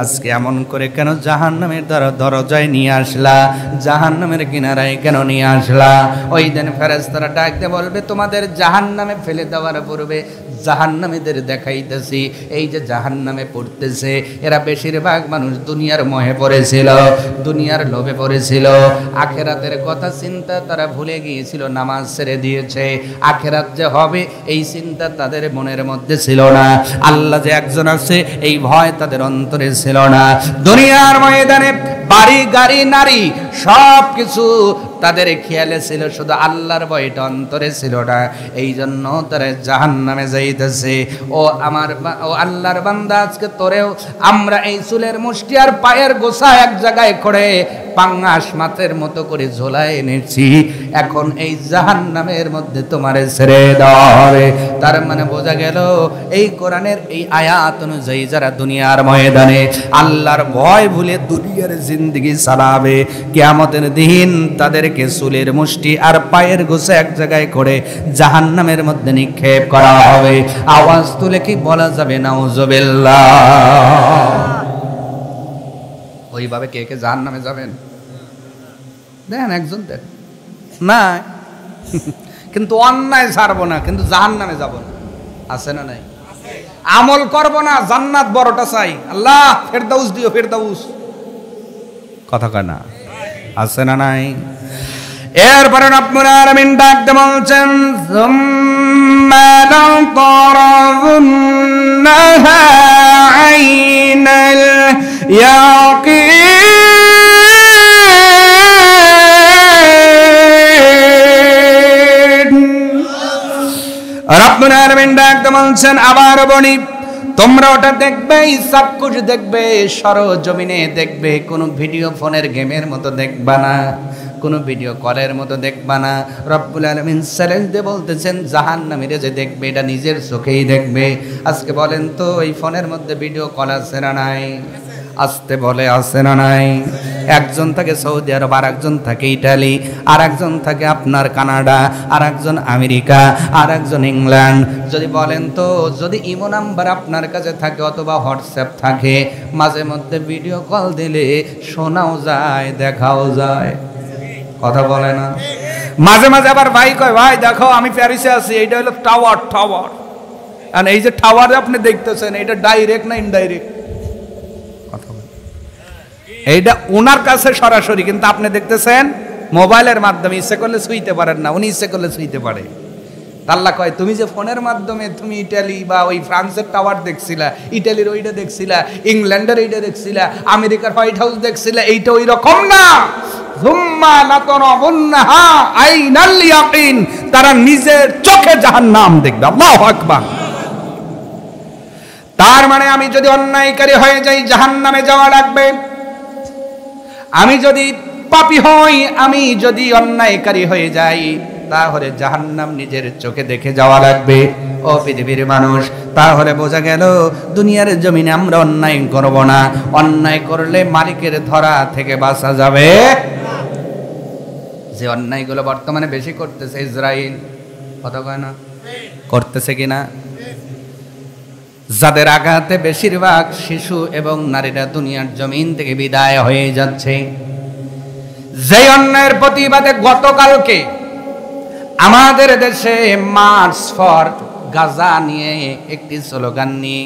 আজকে এমন করে কেন জাহান্নামের দরজায় নিয়ে আসলা, জাহান্নামের কিনারায় কেন নিয়ে আসলা? ওই দিন ফেরেশতারা ডাকতে বলবে, তোমাদের জাহান্নামে ফেলে দেওয়ার পূর্বে জাহান্নামীদের দেখাইতেছি, এই যে জাহান্নামে পড়তেছে, এরা বেশিরভাগ মানুষ দুনিয়ার মোহে পড়েছিল, দুনিয়ার লোভে পড়েছিল, আখেরাতের কথা চিন্তা তারা ভুলে গিয়েছিল, নামাজ ছেড়ে দিয়েছে, আখেরাত যে হবে এই চিন্তা তাদের মনের মধ্যে ছিল না, আল্লাহ যে একজন আছে এই ভয় তাদের অন্তরে ছিল না। দুনিয়ার ময়দানে বাড়ি গাড়ি নারী সব কিছু তাদের খেয়ালে ছিল, শুধু আল্লাহর ভয়টা অন্তরে ছিল না। এই জন্য তারা জাহান্নামে যাইতেছে। ও আমার ও আল্লাহর বান্দা, আজকে তোরেও আমরা এই চুলের মুষ্টি আর পায়ের গোছা এক জায়গায় করে পাঙ্গাস মাছের মতো করে ঝোলায় এনেছি, এখন এই জাহান্নামের মধ্যে তোমারে ছেড়ে দেওয়া হবে। তার মানে বোঝা গেল এই কোরআনের এই আয়াত অনুযায়ী যারা দুনিয়ার ময়দানে আল্লাহর ভয় ভুলে দুনিয়ার জিন্দেগি চালাবে, কিয়ামতের দিন তাদেরকে চুলের মুষ্টি আর পায়ের গোছা এক জায়গায় করে জাহান্নামের মধ্যে নিক্ষেপ করা হবে। আওয়াজ তুলে কি বলা যাবে নাউজুবিল্লাহ? ওইভাবে কে কে জাহান্নামে যাবেন? দেখেন একজন দেখ না, কিন্তু অন্যায় ছাড়বো না, কিন্তু জাহান্নামে যাব না। আছে না নাই? আমল করব না, জান্নাত বড়টা চাই, আল্লাহ ফেরদাউস দিও, ফেরদাউস, কথা কয় না? আছে না নাই? এরপরে রব্বুল আলামিন ডাক দিয়ে বলছেন, সুম্মা লাতারাবুন্নাহা আইনাল ইয়াকিন। রব্বুল আলামিন ডাক দিয়ে বলছেন, আবার বলি, তোমরা ওটা দেখবে, চাক্ষুষ দেখবে, সরজমিনে দেখবে, কোনো ভিডিও ফোনের গেমের মতো দেখবা না, কোনো ভিডিও কলের মতো দেখবা না। রব্বুল আলামিন চ্যালেঞ্জ দিয়ে বলতেছেন, জাহান্নামীরা যে দেখবে এটা নিজের চোখেই দেখবে। আজকে বলেন তো এই ফোনের মধ্যে ভিডিও কল আছে না নাই? আসতে বলে আছে না নাই? একজন থাকে সৌদি আরব, আর একজন থাকে ইটালি, আর একজন থাকে আপনার কানাডা, আর একজন আমেরিকা, আর একজন ইংল্যান্ড। যদি বলেন তো, যদি ইমো নাম্বার আপনার কাছে থাকে অথবা হোয়াটসঅ্যাপ থাকে, মাঝে মধ্যে ভিডিও কল দিলে শোনাও যায়, দেখাও যায়, কথা বলে না? মাঝে মাঝে আবার ভাই কয়, ভাই দেখো আমি প্যারিসে আছি, এইটা হলো টাওয়ার, টাওয়ার, আর এই যে টাওয়ারে আপনি দেখতেছেন এটা ডাইরেক্ট না ইনডাইরেক্ট, কথা বলে। এইটা ওনার কাছে সরাসরি, কিন্তু আপনি দেখতেছেন মোবাইলের মাধ্যমে, ইচ্ছে করলে ছুঁইতে পারেন না, উনি ইচ্ছে করলে ছুঁইতে পারে। আল্লাহ কয় তুমি যে ফোনের মাধ্যমে তুমি ইটালি বা ওই ফ্রান্সের টাওয়ার দেখছিলা, ইটালির ওইটা দেখছিলা, ইংল্যান্ডের এইটা দেখছিলা, আমেরিকার হোয়াইট হাউস দেখছিলা, এইটা ওই রকম না। তারা নিজের চোখে জাহান্নাম দেখবে। আল্লাহু আকবার। তার মানে আমি যদি অন্যায়কারী হয়ে যাই জাহান্নামে যাওয়া লাগবে, আমি যদি পাপী হই, আমি যদি অন্যায়কারী হয়ে যাই, তাহলে জাহান্নাম নিজের চোখে দেখে যাওয়া লাগবে। ও পৃথিবীর মানুষ, তাহলে বোঝা গেল দুনিয়ার জমিনে আমরা অন্যায় করব না। অন্যায় করলে মালিকের ধরা থেকে বাঁচা যাবে। যে অন্যায়গুলো বর্তমানে বেশি করতেছে ইসরায়েল, কথা কয় না, করতেছে কিনা? যাদের আঘাতে বেশিরভাগ শিশু এবং নারীরা দুনিয়ার জমিন থেকে বিদায় হয়ে যাচ্ছে। যে অন্যায়ের প্রতিবাদে গতকালকে আমাদের দেশে মার্চ ফর গাজা নিয়ে একটি স্লোগান নিয়ে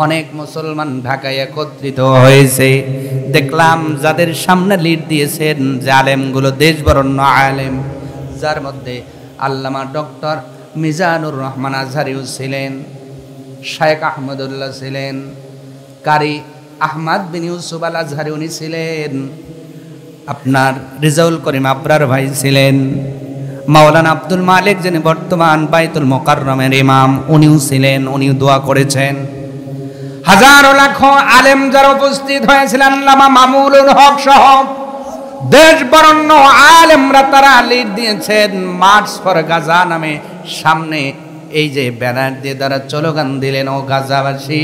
অনেক মুসলমান ঢাকায় একত্রিত হয়েছে। দেখলাম যাদের সামনে লিড দিয়েছেন যে আলেমগুলো, দেশ বরণ্য আলেম, যার মধ্যে আল্লামা ডক্টর মিজানুর রহমান আজহারিও ছিলেন, শায়েখ আহমদুল্লাহ ছিলেন, কারি আহমদ বিন ইউসুফ আল আজহারি উনি ছিলেন, আপনার রিজাউল করিম আবরার ভাই ছিলেন, মাওলানা আব্দুল মালিক যিনি বর্তমান বাইতুল মোকাররমের ইমাম উনিও ছিলেন, উনিও দোয়া করেছেন। হাজারো লাখো আলেম যারা উপস্থিত হয়েছিলেন, আল্লামা মামুনুল হক সহ দেশ বরণ্য আলেমরা তারা লিড দিয়েছেন মার্চ ফর গাজা নামে। সামনে এই যে ব্যানার দিয়ে তারা স্লোগান দিলেন, ও গাজাবাসী,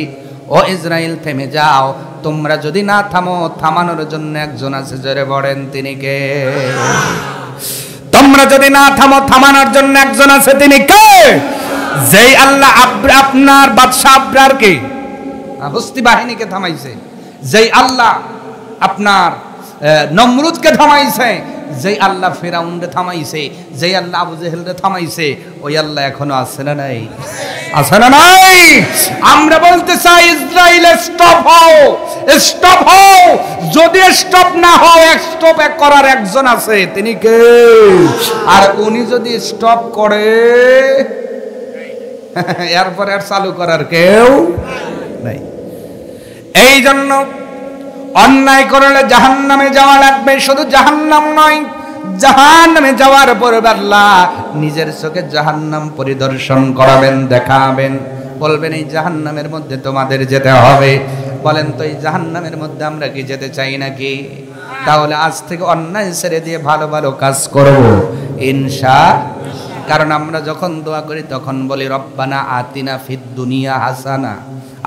ও ইসরায়েল থেমে যাও, তোমরা যদি না থামো, থামানোর জন্য একজন আছে, জোরে বলেন তিনি কে? তোমরা যদি না থামো, থামানোর জন্য একজন আছে, তিনি কে? যেই আল্লাহ আপনার বাদশা আবরারকে, হস্তি বাহিনীকে থামাইছে, যেই আল্লাহ আপনার নমরুদকে থামাইছে, যেই আল্লাহ ফিরাউনকে থামাইছে, যেই আল্লাহ আবু জেহেলকে থামাইছে, ওই আল্লাহ এখনো আছে না নাই? আছে না নাই? আমরা বলতে চাই ইসরায়েল স্টপ হও, স্টপ হও। যদি স্টপ না হও, স্টপ করার একজন আছে, তিনি কে? আর উনি যদি স্টপ করে এরপরে আর চালু করার কেউ নাই। এই জন্য অন্যায় করলে জাহান্নামে যাওয়া লাগবে। শুধু জাহান্নাম নয়, জাহান্নামে যাওয়ার পরে আল্লাহ নিজের চোখে জাহান্নাম পরিদর্শন করাবেন, দেখাবেন, বলবেন এই জাহান্নামের মধ্যে তোমাদের যেতে হবে। বলেন তো এই জাহান্নামের মধ্যে আমরা কি যেতে চাই নাকি? তাহলে আজ থেকে অন্যায় ছেড়ে দিয়ে ভালো ভালো কাজ করব ইনশাআল্লাহ। কারণ আমরা যখন দোয়া করি তখন বলি রব্বানা আতিনা ফিদ দুনিয়া হাসানা,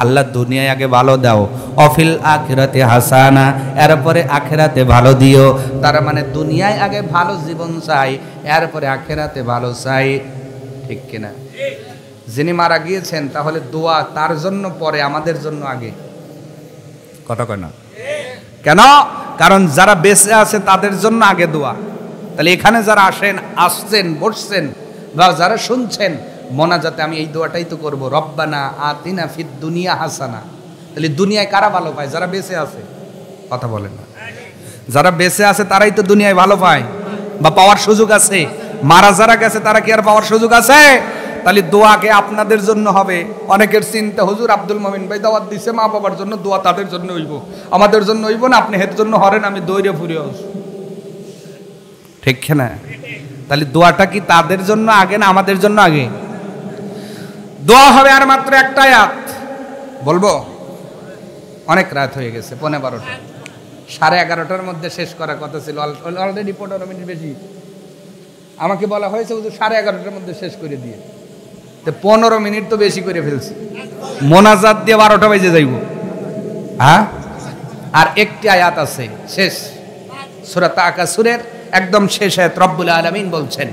আল্লাহ দুনিয়ায় আগে ভালো দাও, অফিল আখিরাতে হাসানা, এরপরে আখিরাতে ভালো দিও। তার মানে দুনিয়ায় আগে ভালো জীবন চাই, এরপরে আখিরাতে ভালো চাই, ঠিক কিনা? যিনি মারা গিয়েছেন তাহলে দোয়া তার জন্য পরে, আমাদের জন্য আগে, কথা কয় না কেন? কারণ যারা বেঁচে আছে তাদের জন্য আগে দোয়া। তাহলে এখানে যারা আসছেন, বসছেন বা যারা শুনছেন, মোনাজাতে আমি এই দোয়াটাই তো করবো, রব্বানা আতিনা ফিদ দুনিয়া হাসানা। তাহলে দুনিয়ায় কারা ভালো পায়? যারা বেঁচে আছে, কথা বলেন না? যারা বেঁচে আছে তারাই তো দুনিয়ায় ভালো পায় বা পাওয়ার সুযোগ আছে। মারা যারা গেছে তারা কি আর পাওয়ার সুযোগ আছে? তাহলে দোয়াকে আপনাদের জন্য হবে। অনেকের চিন্তা, হুজুর আব্দুল মমিন ভাই দাওয়াত দিছে মা বাবার জন্য, দোয়া তাদের জন্য হইব, আমাদের জন্য হইব না। আপনি হের জন্য হরেন, আমি দৌড়ে ফুরে আস, ঠিক না? তাহলে দোয়াটা কি তাদের জন্য আগে না আমাদের জন্য আগে? দোয়া হবে আর মাত্র একটা আয়াত বলবো, অনেক রাত হয়ে গেছে, 12:15, 11:30টার মধ্যে শেষ করার কথা ছিল, অলরেডি 15 মিনিট বেশি। আমাকে বলা হয়েছে হুজুর 11:30টার মধ্যে শেষ করে দিয়ে, তো 15 মিনিট তো বেশি করে ফেলছি। মোনাজাত দিয়ে 12টা বেজে যাইব। হ্যাঁ, আর একটি আয়াত আছে শেষ, সূরা তাকাসুরের একদম শেষ আয়াত। রব্বুল আলামিন বলছেন,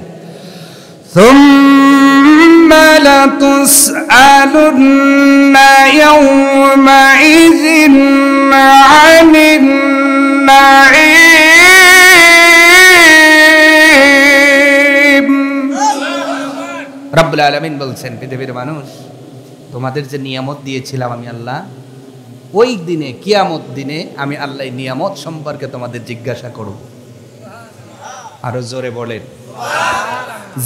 সুম্মা লাতুসআলুন্না ইয়াওমাইযিন আনিন নাঈম। রব্বুল আলামিন বলছেন, পৃথিবীর মানুষ, তোমাদের যে নিয়ামত দিয়েছিলাম আমি আল্লাহ, ওই দিনে কিয়ামত দিনে আমি আল্লাহ নিয়ামত সম্পর্কে তোমাদের জিজ্ঞাসা করব। আরো জোরে বলেন।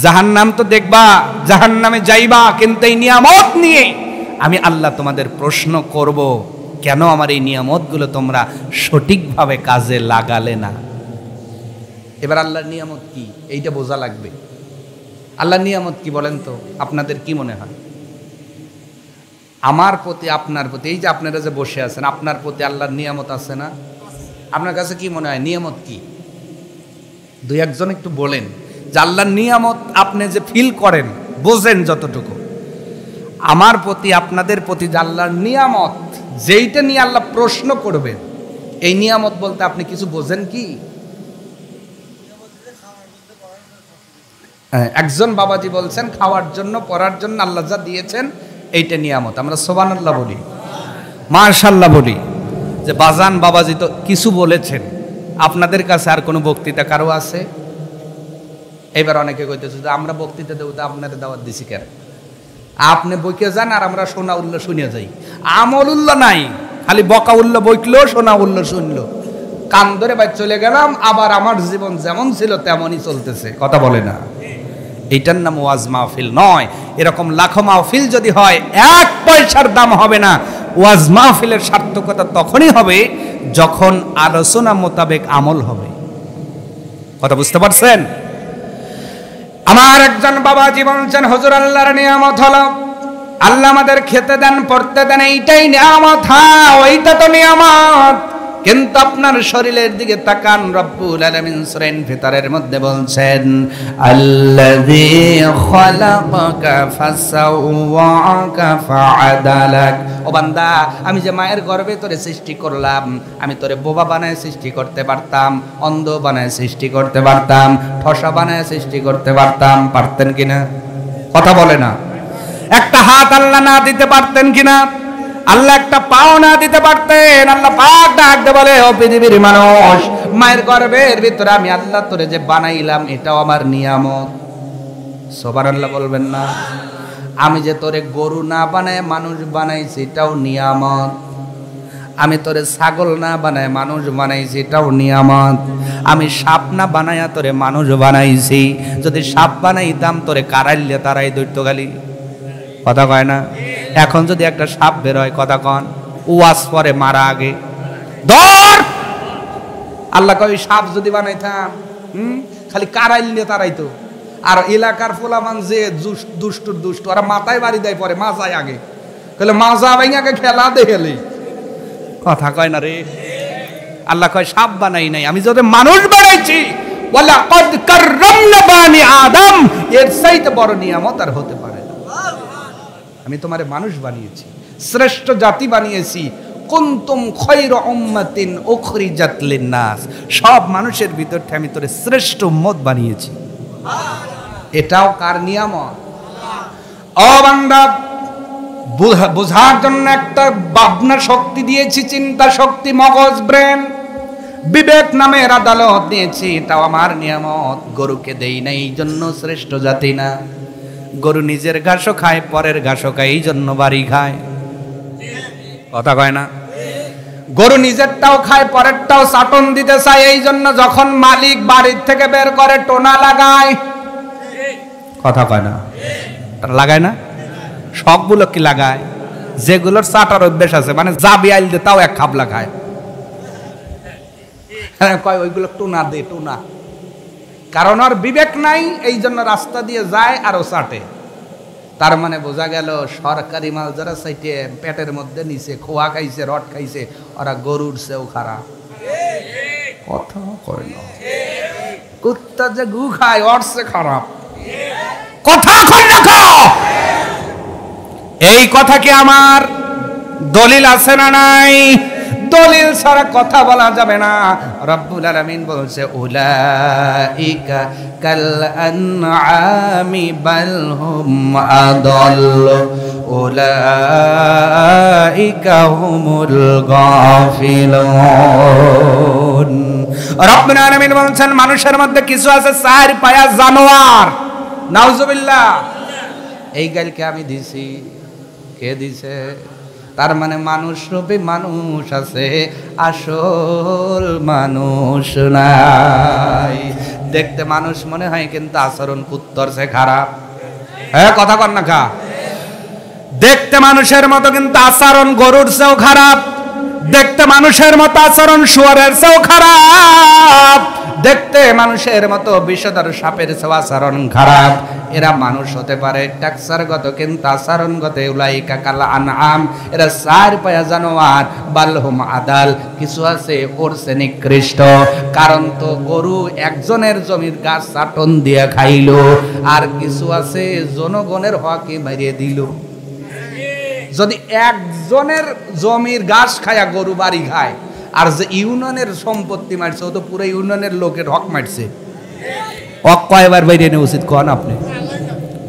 জাহান্নাম তো দেখবা, জাহান্নামে যাইবা, কিন্তু এই নিয়ামত নিয়ে আমি আল্লাহ তোমাদের প্রশ্ন করব, কেন আমার এই নিয়ামতগুলো তোমরা সঠিকভাবে কাজে লাগালে না। এবার আল্লাহর নিয়ামত কি এইটা বোঝা লাগবে। আল্লাহর নিয়ামত কি বলেন তো, আপনাদের কি মনে হয়? আমার প্রতি, আপনার প্রতি, এই যে আপনারা যে বসে আছেন, আপনার প্রতি আল্লাহর নিয়ামত আছে না? আপনার কাছে কি মনে হয় নিয়ামত কি? দুই একজন একটু বলেন যে আল্লাহর নিয়ামত আপনি যে ফিল করেন, বোঝেন যতটুকু। আমার প্রতি, আপনাদের প্রতি যে আল্লাহর নিয়ামত, যেইটা নিয়ে আল্লাহ প্রশ্ন করবেন, এই নিয়ামত বলতে আপনি কিছু বোঝেন কি? একজন বাবাজি বলছেন খাওয়ার জন্য, পড়ার জন্য আল্লাহ যা দিয়েছেন এইটা নিয়ামত। আমরা সুবহানাল্লাহ বলি, মাশাআল্লাহ বলি। যে বাজান বাবাজি তো কিছু বলেছেন, আপনাদের কাছে আর কোনো বক্তৃতা কারো আছে? এবার অনেকে কইতেছে যে আমরা বক্তৃতা দেবো, তো আপনাদের দাওয়াত দিছি কেন? আপনি বইকে যান আর আমরা শোনা উল্লো শুনে যাই। আমল উল্লো নাই, খালি বকা উল্লো বইকলো, শোনা উল্লো শুনলো, কান ধরে বাইর চলে গেলাম, আবার আমার জীবন যেমন ছিল তেমনই চলতেছে। কথা বলে না? এইটার নাম ওয়াজ মাহফিল নয়। এরকম লাখো মাহফিল যদি হয়, এক পয়সার দাম হবে না। ওয়াজ মাহফিলের সার্থকতা তখনই হবে যখন আলোচনা মোতাবেক আমল হবে। কথা বুঝতে পারছেন? আমার একজন বাবাজি বলছেন, হুজুর আল্লাহর নিয়ামত হলো আল্লাহ আমাদের খেতে দেন, পড়তে দেন, এইটাই নিয়ামত। হ্যাঁ, ওইটা তো নিয়ামত, কিন্তু আপনার শরীরের দিকে তাকান। রব্বুল আলামিন সূরা ইনফিতারের মধ্যে বলছেন, আল্লাযী খালাকাকা ফাসাওয়াকা ফাআদালাক। ও বান্দা, আমি যে মায়ের গর্ভে তোরে সৃষ্টি করলাম, আমি তোরে বোবা বানায় সৃষ্টি করতে পারতাম, অন্ধ বানায় সৃষ্টি করতে পারতাম, ঠসা বানায় সৃষ্টি করতে পারতাম। পারতেন কিনা? কথা বলে না। একটা হাত আল্লাহ না দিতে পারতেন কিনা? আল্লাহ একটা পাও না দিতে পারতেন? আল্লাহ পাক ডাকতে বলে, ও পৃথিবীর মানুষ, মায়ের গর্ভের ভিতরে আমি আল্লাহ তোরে যে বানাইলাম, এটাও আমার নিয়ামত। সুবহানাল্লাহ বলবেন না? আমি যে তোরে গরু না বানায় মানুষ বানাইছি, এটাও নিয়ামত। আমি তোরে ছাগল না বানায় মানুষ বানাইছি, এটাও নিয়ামত। আমি সাপ না বানায়া তোরে মানুষ বানাইছি। যদি সাপ বানাইতাম তোরে কারাইলে তারাই দৈত্য গালি। কথা কয় না? এখন যদি একটা সাপ বের হয়, কথা কন, ওয়াজ পরে মারা আগে ধর। আল্লাহ কয় সাপ যদি বানাইতাম, খালি কারাইলে তারাই তো। আর এলাকার ফোলামান যে দুষ্টুর দুষ্ট, ওরা মাথায় বাড়ি দেয়, পরে মাজায় আগে, কইলে মাজা ভাইয়াকে খেলা দেখেলে। কথা কয় না রে? আল্লাহ কয় সাপ বানাই নাই, আমি যদি মানুষ বানাইছি। ওয়ালাকাদ কাররামনা বানি আদম, এর চাইতে বড় নিয়ামত আর হতে পারে না। আমি তোমারে মানুষ বানিয়েছি, শ্রেষ্ঠ জাতি বানিয়েছি। কুনতুম খায়রা উম্মাতিন উখরিজাত লিন-নাস, সব মানুষের ভিতর থেকে আমি তোরে শ্রেষ্ঠ উম্মত বানিয়েছি। এটাও কার নিয়ামত? ও বান্দা, বোঝার জন্য একটা ভাবনা শক্তি দিয়েছি, চিন্তা শক্তি, মগজ, ব্রেন, বিবেক নামের আদালত দিয়েছি, এটাও আমার নিয়ামত। গরুকে দেই না, এই জন্য শ্রেষ্ঠ জাতি না। গরু নিজের ঘাসও খায়, পরের ঘাসও খায়, এই জন্য বাড়ি খায়। কথা কয় না? গরু নিজেরটাও খায়, পরেরটাও চাটন দিতে চায়, এই জন্য যখন মালিক বাড়ির থেকে বের করে টোনা লাগায়। কথা কয় না? লাগায় না? সবগুলো কি লাগায়? যেগুলোর চাটার অভ্যেস আছে, মানে জাবি আইল দে তাও এক খাবলা খায়, কয় ওইগুলো টোনা দে, টোনা। কারণ ওর বিবেক নাই, এই জন্য রাস্তা দিয়ে যায় আর ও চাটে। তার মানে বোঝা গেল সরকারি মাল যারা চাইতে পেটের মধ্যে নিচে খোয়া খাইছে, রড খাইছে, ওরা গরুর চেয়েও খারাপ। কথা কয় না? কুত্তা যে গু খায় ওর চেয়ে খারাপ। কথা কয় না? এই কথা কি আমার দলিল আছে না নাই? দলিল ছাড়া কথা বলা যাবে না। রব্বুল আলামিন বলছে, উলাইকা কাল আনআমি বাল হুম আদাল, উলাইকা হুমুল গাফিলুন। রব্বুল আলামিন বলছেন, মানুষের মধ্যে কিছু আছে চার পায়া জানোয়ার। নাউজুবিল্লাহ। এই গালকে আমি দিছি। কে দিছে? তার মানে মানুষ রূপী মানুষ আছে, আসল মানুষ নাই। দেখতে মানুষ মনে হয় কিন্তু আচরণ কুত্তর চেয়ে খারাপ। হ্যাঁ কথা কর না খা। দেখতে মানুষের মতো কিন্তু আচরণ গরুর চেয়েও খারাপ, দেখতে মানুষের মতো আচরণ শুয়োরের চেয়েও খারাপ, দেখতে মানুষের মতো বিষধর সাপের চেয়েও আচরণ খারাপ। এরা মানুষ হতে পারে টেক্সারগত কিন্তু আচরণগত উলাইকা কাল আনআম, এরা চার পায়া জানোয়ার, বালহুম আদাল, কিছু আছে ওর চেয়ে নিকৃষ্ট। কারণ তো গরু একজনের জমির গাছ চাটন দিয়ে খাইলো, আর কিছু আছে জনগণের হকে মারিয়ে দিল। যদি একজনের জমির ঘাস খায়া গরু বাড়ি খায়, আর যে ইউনিয়নের সম্পত্তি মারছে ও তো পুরো ইউনিয়নের লোকের হক মারছে। হক কয়বার বাইরে নেওয়া উচিত কন আপনি?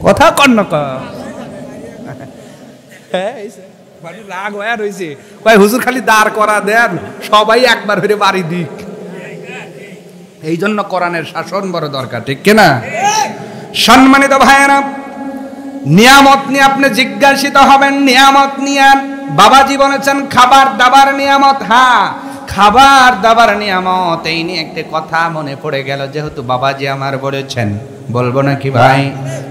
কথা কন না রাগ হয়ে রয়েছে, কয় হুজুর খালি দাঁড় করা দেন, সবাই একবার হয়ে বাড়ি দিক। এই জন্য কোরআনের শাসন বড় দরকার, ঠিক কিনা? সম্মানিত ভাইয়েরা, নিয়ামত নিয়ে আপনি জিজ্ঞাসিত হবেন, নিয়ামত নিয়ে বাবাজি বলেছেন খাবার দাবার নিয়ামত। হ্যাঁ, খাবার দাবার নিয়ামত, এই নিয়ে একটা কথা মনে পড়ে গেল, যেহেতু বাবাজি আমার বলেছেন, বলবো নাকি ভাই?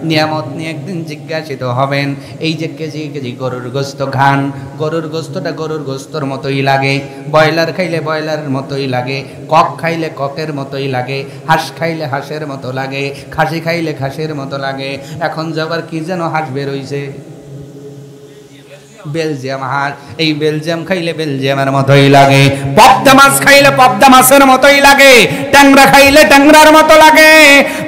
নিয়ামত নিয়ে একদিন জিজ্ঞাসিত হবেন। এই যে কেজি কেজি গরুর গোস্ত খান, গরুর গোস্তটা গরুর গোস্তর মতোই লাগে, ব্রয়লার খাইলে ব্রয়লারের মতোই লাগে, কক খাইলে ককের মতোই লাগে, হাঁস খাইলে হাঁসের মতো লাগে, খাসি খাইলে খাসির মতো লাগে। এখন যাবার কি যেন হাঁস বেরোইছে, বেলজিয়াম হাঁস। এই বেলজিয়াম খাইলে বেলজিয়ামের মতোই লাগে, পদ্মা মাছ খাইলে পদ্মা মাছের মতোই লাগে, ট্যাংরা খাইলে ট্যাংরার মতো লাগে,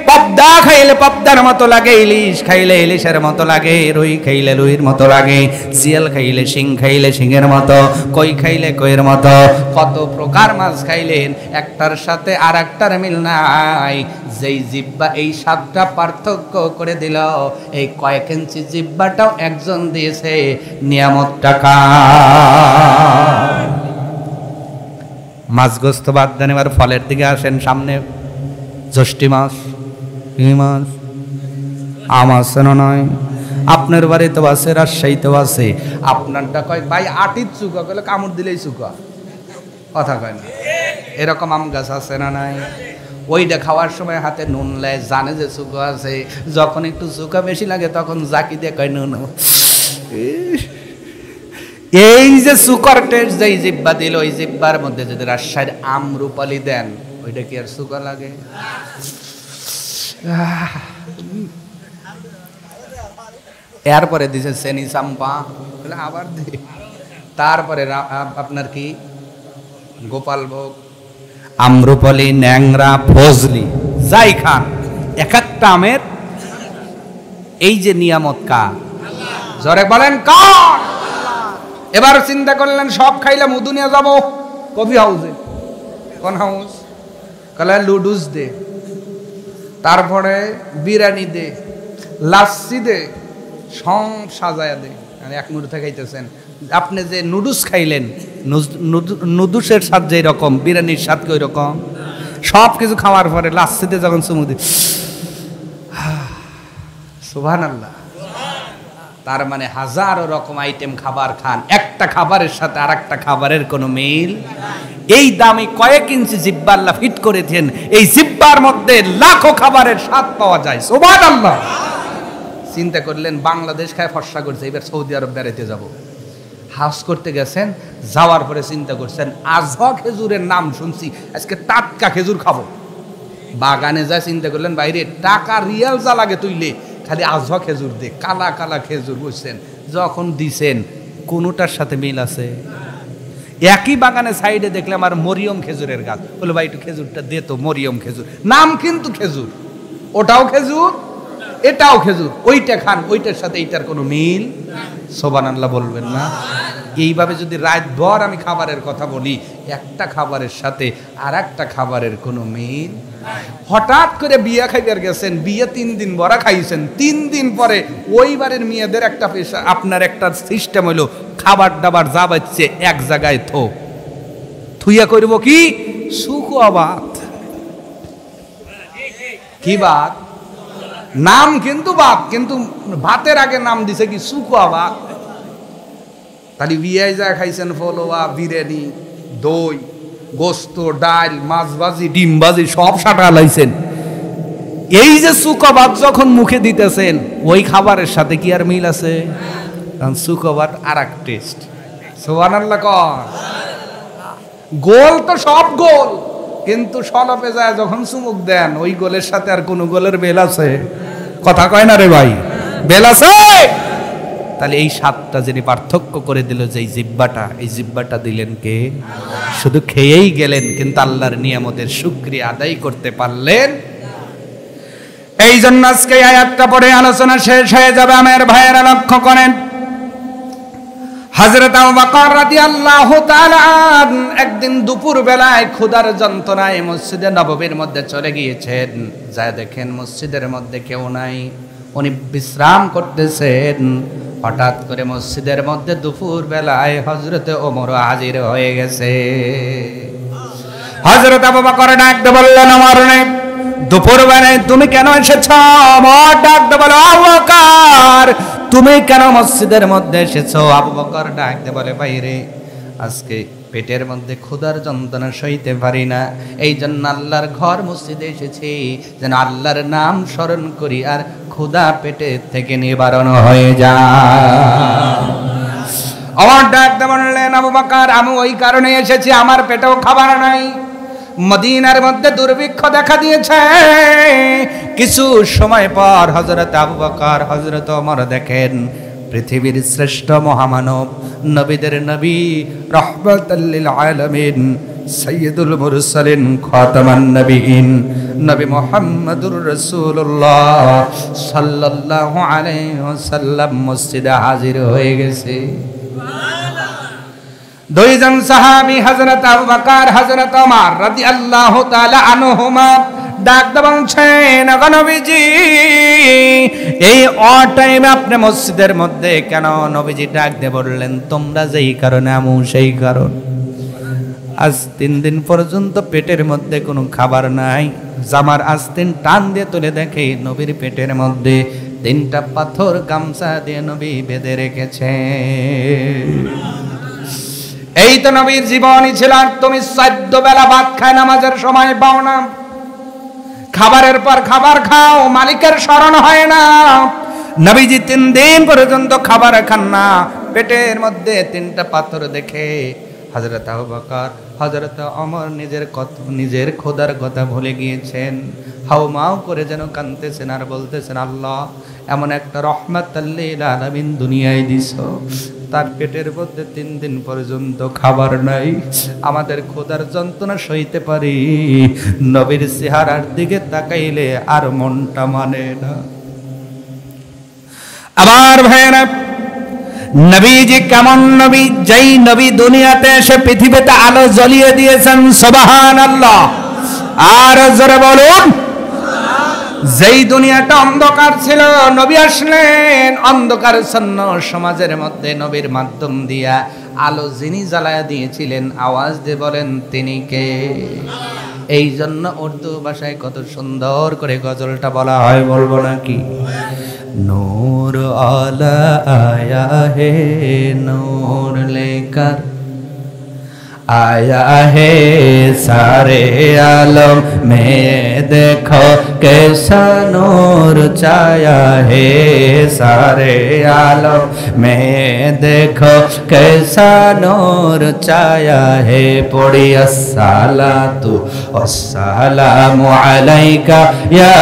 পদ্মা খাইলে পদ্মার মতো লাগে, ইলিশ খাইলে ইলিশের মতো লাগে, রুই খাইলে রুইর মতো লাগে, জিয়াল খাইলে শিং খাইলে শিঙের মতো, কই খাইলে কইয়ের মতো। কত প্রকার মাছ খাইলেন, একটার সাথে আর একটার মিল নাই। যেই জিব্বা এই সাতটা পার্থক্য করে দিল, এই কয়েক ইঞ্চি জিব্বাটাও একজন দিয়েছে। নিয়ামত টাকা মাছ গোস্ত বাদ দেন, এবার ফলের দিকে আসেন। সামনে জ্যৈষ্ঠী মাস, কি মাস? আম আছে না নয়? আপনার বাড়িতেও আছে, রাজশাহীতেও আছে। আপনারটা কয় ভাই আটির চুকা, কইলে কামড় দিলেই চুকা, কথা কয় না। এরকম আম গাছ আছে না নাই? ওইটা খাওয়ার সময় হাতে নুন লেয়, জানে যে চুকা আছে। যখন একটু চুকা বেশি লাগে তখন জাকি দিয়ে কয় নুন। এই যে সুকর টেস্ট যেই জিব্বা দিল, ওই জিব্বার মধ্যে যদি রাজশাহীর আমরুপালি দেন, ওইটা কি আর সুকা লাগে? এরপরে দিছে চেনি চাম্পা, আবার দি, তারপরে আপনার কি গোপালভোগ, আমরুপালি, ন্যাংরা, ফজলি, যাই খান, এক একটা আমের এই যে নিয়ামত কার? জোরে বলেন কার? এবার চিন্তা করলেন সব খাইলে মধু নিয়ে যাবো কফি হাউসে। কোন হাউস? কলে লুডুস দে, তারপরে বিরিয়ানি দে, লাচ্ছি দে, সব সাজায়া দে। এক মুহূর্তে খাইতেছেন আপনি, যে নুডলস খাইলেন, নুডলসের স্বাদ যেই রকম, বিরিয়ানির স্বাদ ওই রকম। সব কিছু খাওয়ার পরে লাচ্ছিতে যখন চুমু দি, সুবহানাল্লাহ। তার মানে হাজারো রকম আইটেম খাবার খান, একটা খাবারের সাথে আর একটা খাবারের কোনো মিল। এই দামি কয়েক ইঞ্চি জিব্বা আল্লাহ ফিট করে দেন, এই জিব্বার মধ্যে লাখো খাবারের স্বাদ পাওয়া যায়। সুবহানাল্লাহ। চিন্তা করলেন বাংলাদেশ খায় ফর্সা করছে, এবার সৌদি আরব বেড়াতে যাব। হাউস করতে গেছেন, যাওয়ার পরে চিন্তা করছেন আজহা খেজুরের নাম শুনছি, আজকে টাটকা খেজুর খাবো। বাগানে যা চিন্তা করলেন বাইরে টাকা রিয়াল যা লাগে তুইলে খালি আজহা খেজুর দে, কালা কালা খেজুর। বুঝছেন, যখন দিছেন কোনোটার সাথে মিল আছে? একই বাগানে সাইডে দেখলাম আর মরিয়ম খেজুরের গাছ, বলে ভাই একটু খেজুরটা দে তো, মরিয়ম খেজুর নাম কিন্তু খেজুর, ওটাও খেজুর এটাও খেজুর, ওইটা খান, ওইটার সাথে এইটার কোনো মিল। সুবহানাল্লাহ বলবেন না? এইভাবে যদি রাত ভর আমি খাবারের কথা বলি, একটা খাবারের সাথে আর একটা খাবারের কোনো মিল। হঠাৎ করে বিয়া খাইবার গেছেন, বিয়ে 3 দিন বড়া খাইছেন, 3 দিন পরে ওই বাড়ির মেয়েদের একটা পেশা, আপনার একটা সিস্টেম হইলো খাবার দাবার যা বাচ্চে এক জায়গায় থুইয়া করব কি শুকুয়া ভাত। কি ভাত? নাম কিন্তু ভাত, কিন্তু ভাতের আগে নাম দিছে কি শুকুয়া ভাত। তাহলে বিয়ায় যা খাইছেন ফলোয়া, বিরিয়ানি, দই, গোস্ত, ডাল, মাছ ভাজি, ডিম ভাজি সব সাটা লাইছেন। এই যে সুকবাত যখন মুখে দিতেছেন ওই খাবারের সাথে কি আর মিল আছে? সুকবাত আর এক টেস্ট। সুবহানাল্লাহ কর। গোল তো সব গোল, কিন্তু সলপে যায় যখন চুমুক দেন ওই গোলের সাথে আর কোন গোলের বেল আছে? কথা কয় না রে ভাই, বেল আছে? তাহলে এই স্বাদটা যিনি পার্থক্য করে দিল যে এই জিহ্বাটা দিলেন কে? শুধু খেয়েই গেলেন, কিন্তু আল্লাহর নিয়ামতের শুকরিয়া আদায় করতে পারলেন। এই জন্য আজকে আয়াতটা পড়ে আলোচনা শেষ হয়ে যাবে। আমার ভাইয়েরা লক্ষ্য করেন, হযরত আবু বকর রাদিয়াল্লাহু তাআলা একদিন দুপুর বেলায় ক্ষুধার যন্ত্রণায় মসজিদে নববীর মধ্যে চলে গিয়েছেন। যা দেখেন মসজিদের মধ্যে কেউ নাই, উনি বিশ্রাম করতেছেন। হঠাৎ করে মসজিদের মধ্যে দুপুর বেলায় হযরত ওমর হাজির হয়ে গেছে। হযরত আবু বকর ডাকতে বললেন, ওমর দুপুর বেলায় তুমি কেন এসেছো? ওমর ডাকতে বলে, আবু বকর তুমি কেন মসজিদের মধ্যে এসেছো? আবু বকর ডাকতে বলে, ভাই রে, আজকে পেটের মধ্যে ক্ষুধার যন্ত্রণা সইতে পারি না, এই জন্য আল্লাহর ঘর মসজিদে এসেছি যেন আল্লাহর নাম স্মরণ করি আর ক্ষুধা পেটের থেকে নিবারণ হয়ে যায়। আমার ডাকতে বললেন, আবু বকর আমি ওই কারণে এসেছি, আমার পেটেও খাবার নাই। মদিনার মধ্যে দুর্ভিক্ষ দেখা দিয়েছে। কিছু সময় পর হযরত আবু বকর হযরত ওমর দেখেন পৃথিবীর শ্রেষ্ঠ মহামানব, নবীদের নবী, রাহমাতাল লিল আলামিন, সাইয়্যিদুল মুরসালিন, খাতামান নবিয়িন, নবী মুহাম্মদুর রাসূলুল্লাহ সাল্লাল্লাহু আলাইহি ওয়াসাল্লাম মসজিদে হাজির হয়ে গেছে। দুইজন সাহাবী হযরত আবু বকর হযরত ওমর রাদিয়াল্লাহু তাআলা আনহুমা ডাকতে বলছেন, নবীজি এই টাইমে আপনি মসজিদের মধ্যে কেন? নবীজি ডাকতে বললেন, তোমরা যেই কারণে আমু সেই কারণ। আজ 3 দিন পর্যন্ত পেটের মধ্যে কোনো খাবার নাই। জামার আস্তিন টান দিয়ে তুলে দেখে নবীর পেটের মধ্যে 3টা পাথর গামছা দিয়ে নবী বেঁধে রেখেছে। এই তো নবীর জীবনই ছিল। আর তুমি 14 বেলা ভাত খায় নামাজের সময় পাও না, খাবারের পর খাবার খাও, মালিকের স্মরণ হয় না। নবীজি 3 দিন পর্যন্ত খাবার খান না, পেটের মধ্যে 3টা পাথর দেখে হযরত আবু বকর হযরত ওমর নিজের খোদার কথা ভুলে গিয়েছেন। হাউমাউ করে যেন কাঁদতেছেন আর বলতেছেন, আল্লাহ এমন একটা রহমাতাল লিল আলামিন দুনিয়ায় দিছো, তার পেটের মধ্যে 3 দিন পর্যন্ত খাবার নাই, আমাদের খোদার যন্ত্রণা সইতে পারি, নবীর চেহারার দিকে তাকাইলে আর মনটা মানে না। আবার ভাইরা, নবীজি কেমন নবী? যেই নবী দুনিয়াতে এসে পৃথিবীতে আলো জ্বলিয়ে দিয়েছেন, সুবহানাল্লাহ। আর জোরে বলুন, যেই দুনিয়াটা অন্ধকার ছিল, নবী আসলেন অন্ধকারচ্ছন্ন সমাজের মধ্যে, নবীর মাধ্যম দিয়া আলো যিনি জ্বালায়া দিয়েছিলেন, আওয়াজ দিয়ে বলেন তিনি কে? এই জন্য উর্দু ভাষায় কত সুন্দর করে গজলটা বলা হয়, বলবো নাকি? নূর আলা আয়া হে নূর লেকার आया है सारे आलम में, देखो कैसा नूर छाया है सारे आलम में, देखो कैसा नूर छाया है। पढ़ी अस्सलातु वस्सलामु अलैका या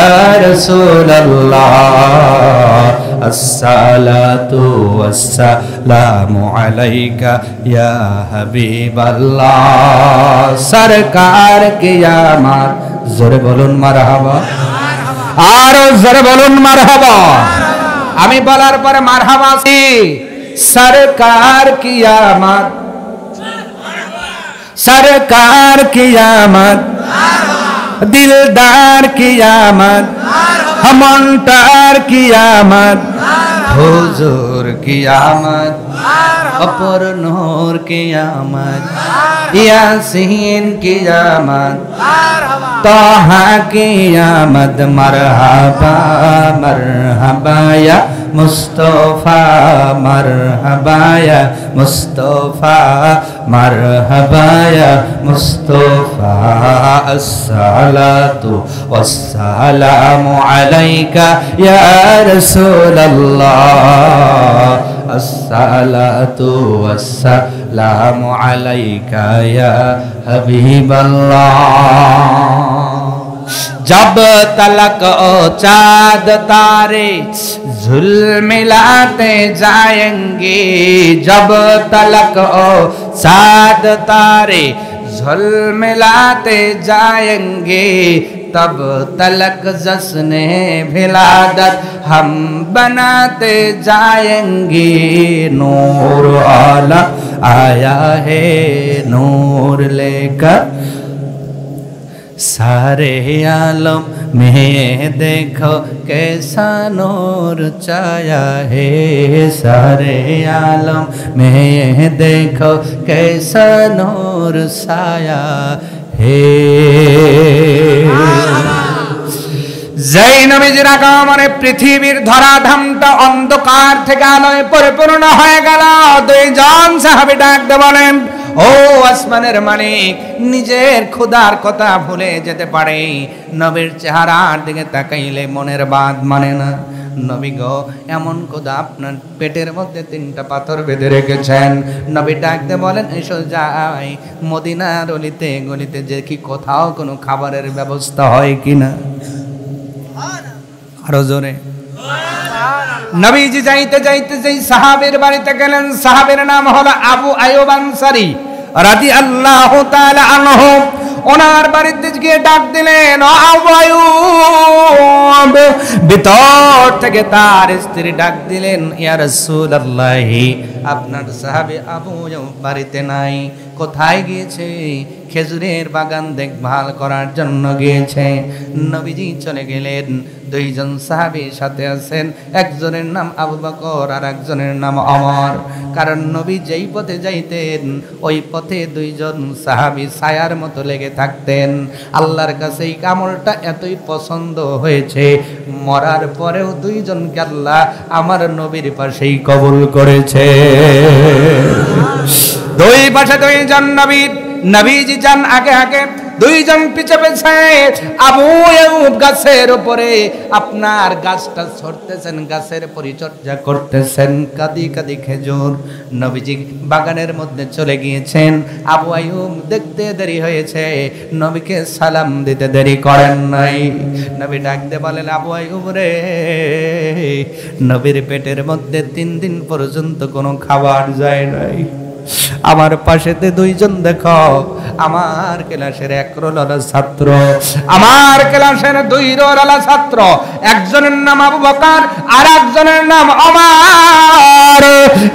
रसूल अल्लाह, अस्सलातु वस्सलामु अलैका या हबीब अल्लाह। सरकार की आमद, जोरे बोलुन मारहाबा, আর জোরে বলুন মারহাবা। আমি বলার পরে মারহাবা সি। সরকার কি আমদ, সরকার কি আমদ, দিলদার কি আমদ, हमंटार की आमद, हुजूर की आमद, अपर नूर की आमद, यासीन की आमद, तोहा की आमद। मरहबा मरहबा या মুস্তফা মারহাবা ইয়া মুস্তফা মারহাবা ইয়া মুস্তফা আসসালাতু ওয়াসসালামু আলাইকা ইয়া রাসূলুল্লাহ আসসালাতু ওয়াসসালামু আলাইকা ইয়া হাবিবাল্লাহ जब तलक ओ चाँद तारे झुलमिलाते जाएंगे जब तलक ओ चाँद तारे झुलमिलाते जाएंगे तब तलक जश्ने विलादत हम बनाते जाएंगे नूर आला आया है नूर लेकर सारे आलम में देखो कैसा नूर छाया है सारे आलम में देखो कैसा नूर छाया है যেই নবীজির আগমনে পৃথিবীর ধরাধামটা অন্ধকার থেকে আলোয় পরিপূর্ণ হয়ে গেল দুইজন সাহাবী ডাক দিয়ে বলেন ও আসমানের মালিক নিজের খোদার কথা ভুলে যেতে পারে নবীর চেহারার দিকে তাকাইলে মনের বাদ মানে না নবী গো এমন খোদা আপনার পেটের মধ্যে 3টা পাথর বেঁধে রেখেছেন নবী ডাক দিয়ে বলেন এসো যাই মদিনার অলিতে গলিতে যে কি কোথাও কোনো খাবারের ব্যবস্থা হয় কিনা আরো জোরে নবীজি যাইতে যাইতে যেই সাহাবীর বাড়িতে গেলেন সাহাবীর নাম হলো আবু আইয়ুব আনসারী রাদিয়াল্লাহু তাআলা আনহু ওনার বাড়িতে গিয়ে ডাক দিলেন ও আবু আইয়ুব ভিতর থেকে তার স্ত্রী ডাক দিলেন ইয়া রাসূলুল্লাহ আপনার সাহাবী আবু আইয়ুব বাড়িতে নাই কোথায় গিয়েছে খেজুরের বাগান দেখভাল করার জন্য গিয়েছে নবীজি চলে গেলেন দুইজন সাহাবী সাথে আছেন একজনের নাম আবু বকর আর একজনের নাম ওমর কারণ নবী যেই পথে যাইতেন ওই পথে দুইজন সাহাবী ছায়ার মতো লেগে থাকতেন আল্লাহর কাছে এই আমলটা এতই পছন্দ হয়েছে মরার পরেও দুইজনকে আল্লাহ আমার নবীর পাশেই কবুল করেছে দুই পাশে দুইজন নবীজি যান আগে আগে দুইজন পিছে পিছে আবু আইয়ুব গাছের উপরে আপনার গাছটা ছড়তেছেন গাছের পরিচর্যা করতেছেন কাদি কাদি খেজুর নবীজি বাগানের মধ্যে চলে গিয়েছেন আবু আইয়ুব দেখতে দেরি হয়েছে নবীকে সালাম দিতে দেরি করেন নাই নবী ডাকতে বলেন আবু আইয়ুব রে নবীর পেটের মধ্যে 3 দিন পর্যন্ত কোনো খাবার যায় নাই আমার পাশেতে দুইজন দেখো আমার ক্লাসের 1 রোলালা ছাত্র আমার ক্লাসের 2 রোলালা ছাত্র একজনের নাম আবু বকর আর একজনের নাম ওমর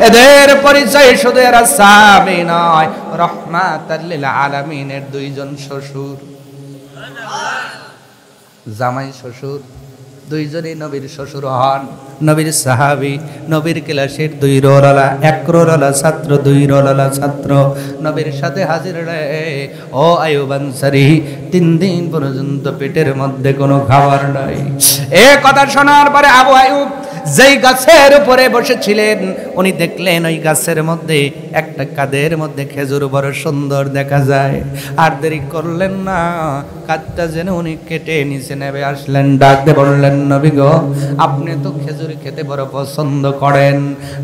এদের পরিচয় শুধু এরা সাহাবী নয় রাহমাতাল লিল আলামিনের দুইজন শ্বশুর জামাই শ্বশুর দুইজনই নবীর শ্বশুর হন নবীর সাহাবী নবীর ক্লাসের 2 রোলালা 1 রোলালা ছাত্র 2 রোলালা ছাত্র নবীর সাথে হাজির রে ও আইয়ুব আনসারী 3 দিন পর্যন্ত পেটের মধ্যে কোনো খাবার নাই এই কথা শোনার পরে আবু আইয়ুব যেই গাছের উপরে বসেছিলেন উনি দেখলেন ওই গাছের মধ্যে একটা কাদের মধ্যে খেজুর বড় সুন্দর দেখা যায় আর দেরি করলেন না কাদটা যেন উনি কেটে নিচে নেবে আসলেন ডাক দিয়ে বললেন নবী গো আপনি তো খেজুর খেতে বড় পছন্দ করেন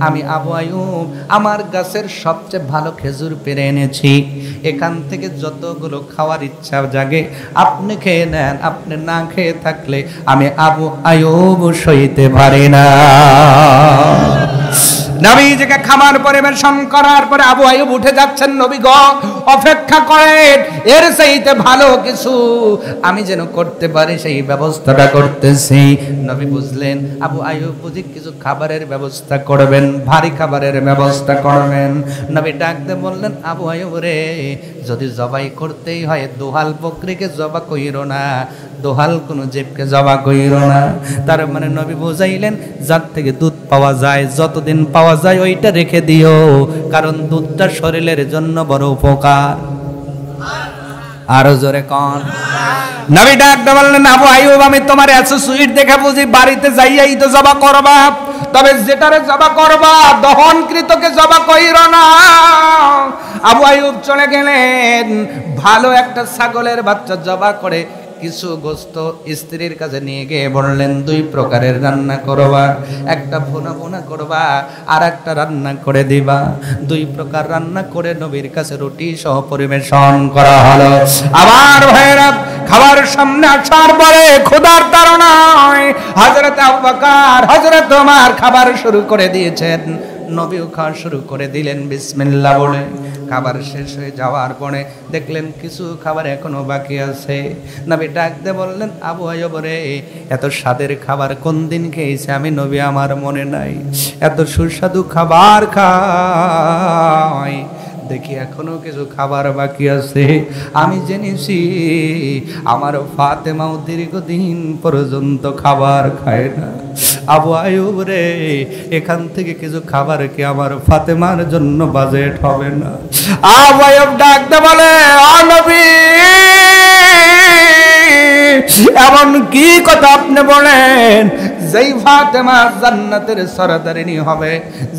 আমি আবু আইয়ুব আমার গাছের সবচেয়ে ভালো খেজুর পেরে এনেছি এখান থেকে যতগুলো খাওয়ার ইচ্ছা জাগে আপনি খেয়ে নেন আপনি না খেয়ে থাকলে আমি আবু আইয়ুব সইতে পারি না নবীজিকে খাবার পরিবেশন করার পরে আবু আইয়ুব উঠে যাচ্ছেন নবী গো অপেক্ষা করেন এর চাইতে ভালো কিছু আমি যেন করতে পারি সেই ব্যবস্থাটা করতেছি নবী বুঝলেন আবু আইয়ুব বুঝি কিছু খাবারের ব্যবস্থা করবেন ভারী খাবারের ব্যবস্থা করবেন নবী ডাকতে বললেন আবু আইয়ুব রে যদি জবাই করতেই হয় দোহাল বকরিকে জবা কইরো না দোহাল কোনো জীবকে জবা কইরো না তার মানে নবী বুঝাইলেন যার থেকে দুধ পাওয়া যায় যতদিন পাওয়া যায় ওইটা রেখে দিও কারণ দুধটা শরীরের জন্য বড় উপকার আরো জোরে কোন নবী ডাক বললেন আবু আইয়ুব আমি তোমার এত সুইট দেখে বুঝি বাড়িতে যাইয়াই তো জবা করবা তবে যেটারে জবা করবা দহনকৃতকে জবা কইর না। আবু আইয়ুব চলে গেলেন, ভালো একটা ছাগলের বাচ্চা জবা করে কিছু গোস্ত স্ত্রীর কাছে নিয়ে গিয়ে বললেন, 2 প্রকারের রান্না করবা, একটা ভুনা ভুনা করবা আর একটা রান্না করে দিবা। 2 প্রকার রান্না করে নবীর কাছে রুটি সহ পরিবেশন করা হলো। আবার ভাইরা খাবার সামনে আসার পরে খোদার তাড়নায় হযরত আবু বকর হযরত ওমর খাবার শুরু করে দিয়েছেন। নবীও খাওয়া শুরু করে দিলেন বিসমিল্লাহ বলে। খাবার শেষ হয়ে যাওয়ার পরে দেখলেন কিছু খাবার এখনো বাকি আছে। নবী ডাক দিয়ে বললেন, আবু আইয়ুব রে, এত স্বাদের খাবার কোন দিন খেয়েছে আমি নবী, আমার মনে নাই। এত সুস্বাদু খাবার খাই, দেখি এখনো কিছু খাবার বাকি আছে। আমি জেনেছি আমার ফাতেমাও দীর্ঘদিন পর্যন্ত খাবার খায় না। আবু আইয়ুব রে, এখান থেকে কিছু খাবার কি আমার ফাতেমার জন্য বাজেট হবে না? আবু আইয়ুব ডাকতে বলে, ও নবী, এমন কি কথা আপনি বলেন? যেই ফাতেমা জান্নাতের সরদারিনী হবে,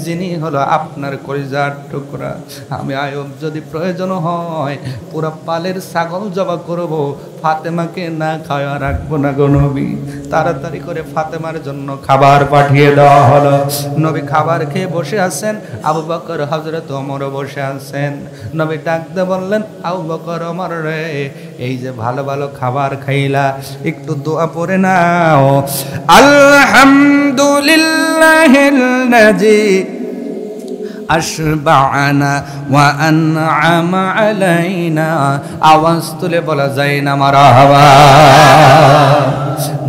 যিনি হলো আপনার কলিজার টুকরা, আমি আইয়ুব যদি প্রয়োজন হয় পুরো পালের ছাগল জবা করব, ফাতেমাকে না খাওয়া রাখবো না গো নবী। তাড়াতাড়ি করে ফাতেমার জন্য খাবার পাঠিয়ে দেওয়া হলো। নবী খাবার খেয়ে বসে আছেন, আবু বকর হযরত ওমরও বসে আছেন। নবী ডাকতে বললেন, আবু বকর ওমর রে, এই যে ভালো ভালো খাবার খাইলা, একটু দোয়া পড়ে নাও। আলহামদুলিল্লাহিল্লাযী আশবা'না ওয়া আন'আমা আলাইনা। আওয়াজ তুলে বলা যায় না মারহাবা।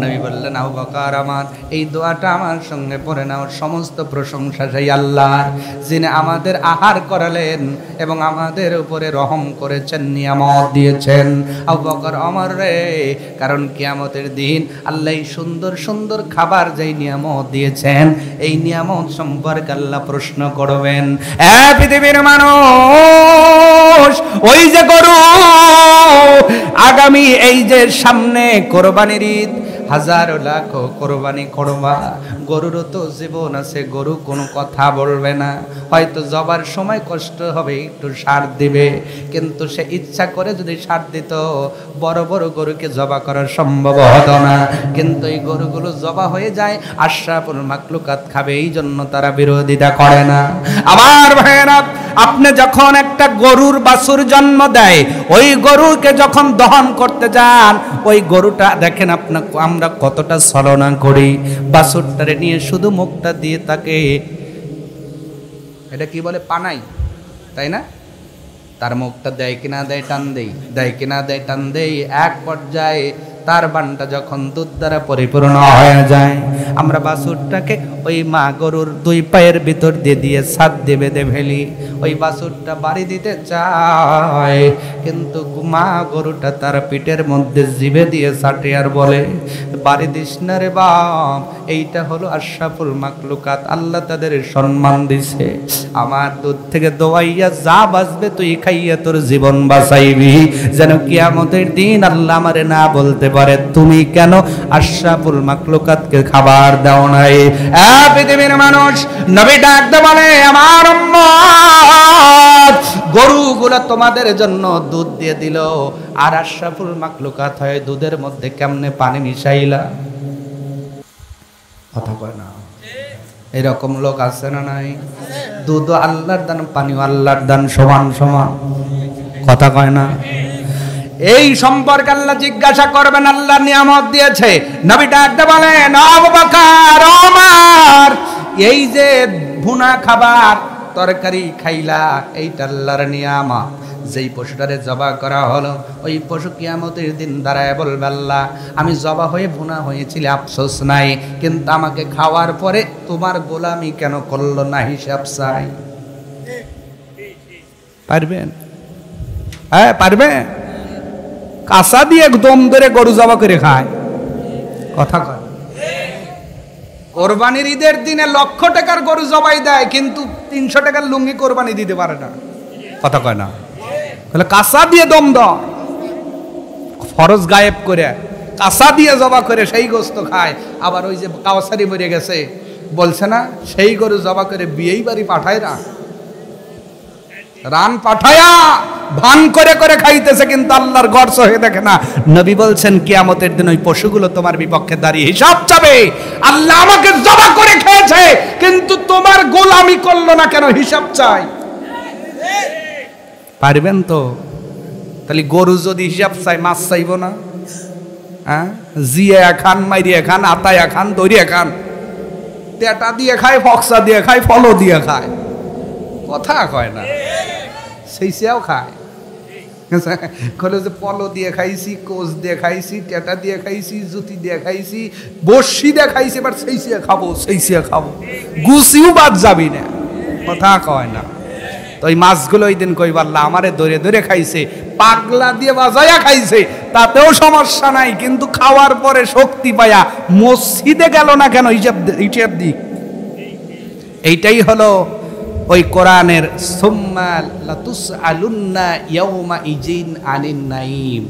নবী বললেন, আবু বকর আমার এই দোয়াটা আমার সঙ্গে পড়ে নাও। সমস্ত প্রশংসা সেই আল্লাহর, যিনি আমাদের আহার করালেন এবং আমাদের উপরে রহম করেছেন, নিয়ামত দিয়েছেন। আবু বকর ওমর রে, কারণ কিয়ামতের দিন আল্লাহ সুন্দর সুন্দর খাবার যেই নিয়ামত দিয়েছেন, এই নিয়ামত সম্পর্কে আল্লাহ প্রশ্ন করবেন। পৃথিবীর মানুষ, ওই যে গরু, আগামী এই যে সামনে কোরবানির ঈদ, হাজারো লাখো কোরবানি করবা, গরুরও তো জীবন আছে, গরু কোনো কথা বলবে না। হয়তো জবার সময় কষ্ট হবে, একটু সার দিবে, কিন্তু সে ইচ্ছা করে যদি সার দিত, বড় বড় গরুকে জবা করা সম্ভব হতো না। কিন্তু এই গরুগুলো জবা হয়ে যায়, আশরাফুল মাখলুকাত খাবে, এই জন্য তারা বিরোধিতা করে না। আবার ভাইয়েরা, আপনি যখন একটা গরুর বাছুর জন্ম দেয়, ওই গরুকে যখন দহন করতে যান, ওই গরুটা দেখেন আমরা কতটা ছলনা করি। বাছুরটারে নিয়ে শুধু মুখটা দিয়ে তাকে, এটা কি বলে, পানাই, তাই না? তার মুখটা দেয় কিনা দেয় টান দেই, দেয় কিনা দেয় টান দেই। এক পর্যায়ে তার বানটা যখন দুধ দ্বারা পরিপূর্ণ হয়ে যায়, আমরা বাছুরটাকে ওই মা গরুর 2 পায়ের ভিতর দিয়ে ছাদ দিয়ে বেঁধে ফেলি। ওই বাছুরটা বাড়ি দিতে চায়, কিন্তু মা গরুটা তার পিঠের মধ্যে জিভে দিয়ে চাটে আর বলে, বাড়ি দিস না রে বাপ, এইটা হলো আশরাফুল মাখলুকাত, আল্লাহ তাদের সম্মান দিছে। আমার দুধ থেকে দোয়াইয়া যা বাঁচবে তুই খাইয়া তোর জীবন বাঁচাইবি, যেন কিয়ামতের দিন আল্লাহ আমারে না বলতে পারে তুমি কেন আশরাফুল মাখলুকাতকে খাবার দাও নাই। পৃথিবীর মানুষ, নবী ডাকতে বলে, আমার উম্মত, গরুগুলো তোমাদের জন্য দুধ দিয়ে দিল, আর আশরাফুল মাখলুকাত হয়ে দুধের মধ্যে কেমনে পানি মিশাইলা? কথা কয় না? এরকম লোক আছে না নাই? দুধ আল্লাহর দান, পানিও আল্লাহর দান, সমান সমান। কথা কয় না? এই সম্পর্কে আল্লাহ জিজ্ঞাসা করবেন, আল্লাহ নিয়ামত দিয়েছে। নবী ডাকতে বলেন, আবু বকর ওমর, এই যে ভুনা খাবার তরকারি খাইলা, এইটা আল্লাহর নিয়ামত। যেই পশুটারে জবা করা হলো, ওই পশু কিয়ামতের দিন দাঁড়ায় বলবে, আল্লাহ আমি জবা হয়ে ভুনা হয়েছিল, আফসোস নাই, কিন্তু আমাকে খাওয়ার পরে তোমার গোলামি কেন করলো না, হিসাব চাই। পারবেন? হ্যাঁ পারবেন? কাঁচা দিয়ে একদম ধরে গরু জবা করে খায়। কথা কয়? কোরবানির ঈদের দিনে লক্ষ টাকার গরু জবাই দেয়, কিন্তু 300 টাকার লুঙ্গি কোরবানি দিতে পারে না। কথা কয় না? তাহলে কাঁচা দিয়ে দম দাও, ফরজ গায়েব করে কাঁচা দিয়ে জবা করে সেই গোস্ত খায়। আবার ওই যে কাউসারি মরে গেছে, বলছে না সেই গরু জবা করে বিয়েই বাড়ি পাঠায় না, রান পাঠায়া ভান করে করে খাইতেছে, কিন্তু আল্লাহর গড় সহে দেখে না। নবী বলছেন কিয়ামতের দিন ওই পশুগুলো তোমার বিপক্ষে দাঁড়িয়ে হিসাব চাবে, আল্লাহ আমাকে জবা করে খেয়েছে কিন্তু তোমার গোলামি করলো না কেন, হিসাব চাই। পারবেন তো? তাহলে গরু যদি হিসাব চাই, মাছ চাইব না? হ্যাঁ, জিয়া খান, মাইরিয়া খান, আতায়া খান, দরিয়া খান, টেটা দিয়ে খায়, ফক্সা দিয়ে খায়, ফলো দিয়ে খায়, কথা কয় না, সেই সেও খায়। কলে যে পলো দিয়ে খাইছি, কোচ দিয়ে খাইছি, টেটা দিয়ে খাইছি, জুতি দিয়ে খাইছি, বর্ষি দিয়ে খাইছি, এবার সেই সিয়া খাবো, সেই সিয়া খাবো, গুছিও বাদ যাবি না, কথা কয় না। তো ওই মাছগুলো ওই দিন কই পারলা আমারে ধরে ধরে খাইছে, পাগলা দিয়ে বাজায়া খাইছে, তাতেও সমস্যা নাই, কিন্তু খাওয়ার পরে শক্তি পায়া মসজিদে গেল না কেন, হিসাব দিক। এইটাই হলো ওই কোরআনের সুম্মা লাতুসআলুন্না ইয়াউমা ইজিন আনিন নাঈম।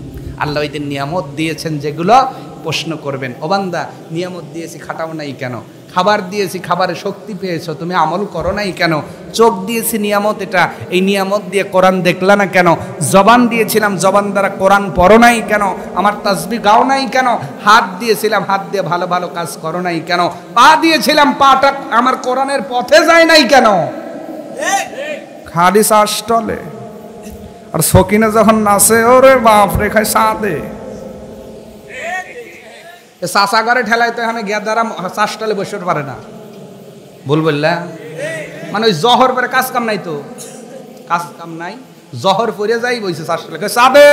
আল্লাহ ওই দিন নিয়ামত দিয়েছেন যেগুলো প্রশ্ন করবেন, ও বান্দা নিয়ামত দিয়েছি খাটাও নাই কেন, খাবার দিয়েছি খাবারে শক্তি পেয়েছো তুমি আমল করো নাই কেন, চোখ দিয়েছি নিয়ামত, এটা এই নিয়ামত দিয়ে কোরআন দেখলা না কেন, জবান দিয়েছিলাম জবান দ্বারা কোরআন পড়ো নাই কেন, আমার তাসবিহ গাও নাই কেন, হাত দিয়েছিলাম হাত দিয়ে ভালো ভালো কাজ করো নাই কেন, পা দিয়েছিলাম পাটা আমার কোরআনের পথে যায় নাই কেন। খালি শ্বাস টলে আর সকিনে যখন নাচে, ওরে বাপ রে খায় সাদে চাষা করে ঠেলাইতে এখানে গিয়া দ্বারা শ্বাস টলে বসে পারে না, ভুল বললাম? মানে ওই জহর পরে কাজ কাম নাই, তো কাজ কাম নাই, জহর পরে যাই বইছে শ্বাস টলে সাদে।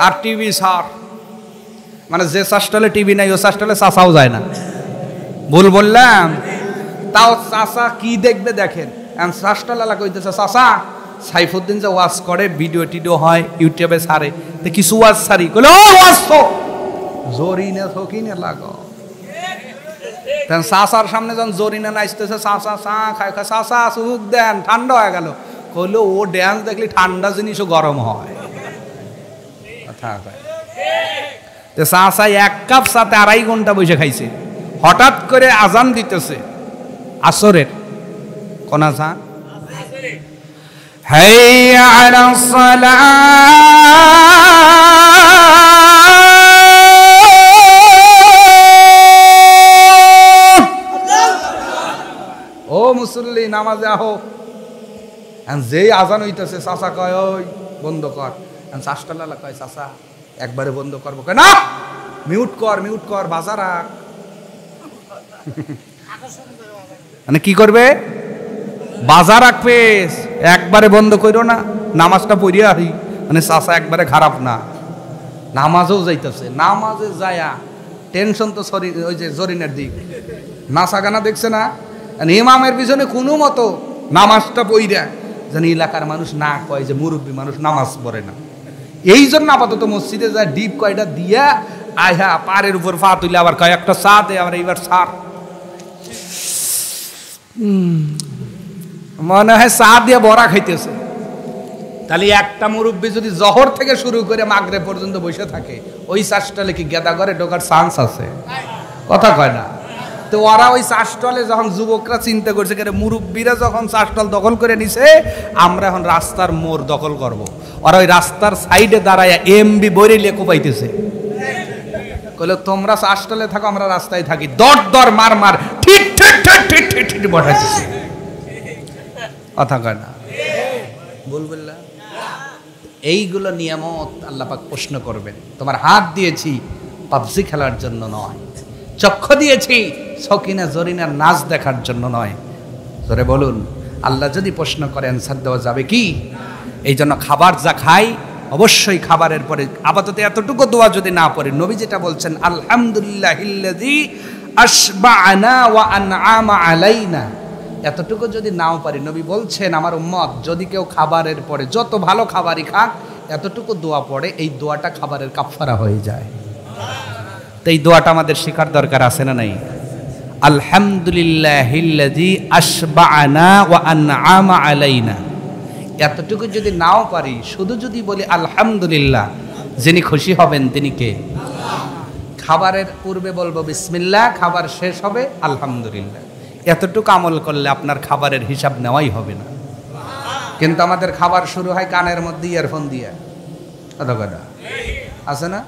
আর টিভি সার, মানে যে শ্বাস টলে টিভি নাই ও শ্বাস টলে চাষাও যায় না, ভুল বললাম? তাও চাষা কি দেখবে দেখেন, শ্বাসটালা কইতেছে চাষা সাইফুদ্দিন যে ওয়াজ করে, ভিডিও টিডিও হয় ইউটিউবে ছাড়ে, তো কিছু ওয়াজ ছাড়ি কইলে ও ওয়াজ তো জরিনে থকিনে লাগো। চাষার সামনে যখন জরিনে নাচতেছে, চাষা চা খায় খায়, চাষা সুখ দেন, ঠান্ডা হয়ে গেল, কইলো ও ড্যান্স দেখলে ঠান্ডা জিনিসও গরম হয়, কথা কয়। চাষা 1 কাপ চাতে 2.5 ঘন্টা বসে খাইছে, হঠাৎ করে আজান দিতেছে আসরের, কোন আজান? হাইয়া আলাস সালাহ, ও মুসল্লি নামাজে আহো। যেই আজান হইতেছে চাচা কয় ওই বন্ধ কর, চাষটালা কয় চাচা একবারে বন্ধ করবো, কয় না মিউট কর বাজার রাখ। মানে কি করবে? বাজার রাখবে, একবারে বন্ধ করো না, নামাজটা পড়িয়া আহি। মানে চাচা একবারে খারাপ না, নামাজও যাইতেছে, নামাজে যায়া টেনশন তো ওই যে জরিনের দিক, নাচা গানা দেখছে না, ইমামের পিছনে কোনো মতো নামাজটা পড়িয়া যেন এলাকার মানুষ না কয় যে মুরব্বী মানুষ নামাজ পড়ে না। এই জন্য আপাতত মসজিদে যায় ডিপ কয়টা দিয়া আয়া পাড়ের উপর পা তুলে আবার কয় একটা চা দে, আবার এইবার সার মনে হয় চা দিয়ে বড়া খাইতেছে। তাহলে একটা মুরব্বী যদি জহর থেকে শুরু করে মাগরিব পর্যন্ত বসে থাকে, ওই চাষটলে কি গেদা করে ঢোকার চান্স আছে? কথা কয় না। তো ওরা ওই চাষটলে যখন যুবকরা চিন্তা করছে, মুরব্বীরা যখন চাষটল দখল করে নিছে, আমরা এখন রাস্তার মোড় দখল করব। ওরা ওই রাস্তার সাইডে দাঁড়ায় এমবি বইরে লেখো পাইতেছে, কইলে তোমরা চাষটলে থাকো আমরা রাস্তায় থাকি, দর দর মার মার ঠিক ঠিক ঠিক ঠিক ঠিক ঠিক বসাইতেছে। কথা কয় না, বলবেন? এইগুলো নিয়ামত আল্লাহ পাক প্রশ্ন করবেন। তোমার হাত দিয়েছি পাবজি খেলার জন্য নয়, চক্ষু দিয়েছি সকিনা জরিনার নাচ দেখার জন্য নয়। জোরে বলুন, আল্লাহ যদি প্রশ্ন করে অ্যান্সার দেওয়া যাবে কি? এই জন্য খাবার যা খাই অবশ্যই খাবারের পরে আপাতত এতটুকু দোয়া যদি না পড়ে, নবী যেটা বলছেন আলহামদুলিল্লাহিল্লাযী আশবা'না ওয়া আন'আমা আলাইনা, এতটুকু যদি নাও পারি, নবী বলছেন আমার উম্মত যদি কেউ খাবারের পরে যত ভালো খাবারই খাক এতটুকু দোয়া পড়ে, এই দোয়াটা খাবারের কাফারা হয়ে যায়। তো এই দোয়াটা আমাদের শেখার দরকার আছে না নাই? আলহামদুলিল্লাহিল্লাযী আশবা'না ওয়া আন'আমা আলাইনা, এতটুকু যদি নাও পারি, শুধু যদি বলি আলহামদুলিল্লাহ, যিনি খুশি হবেন তিনি কে? খাবারের পূর্বে বলবো বিসমিল্লাহ, খাবার শেষ হবে আলহামদুলিল্লাহ। এতটুকু আমল করলে আপনার খাবারের হিসাব নেওয়াই হবে না। কিন্তু আমাদের খাবার শুরু হয় কানের মধ্যে ইয়ারফোন দিয়ে, কথা কথা আছে না?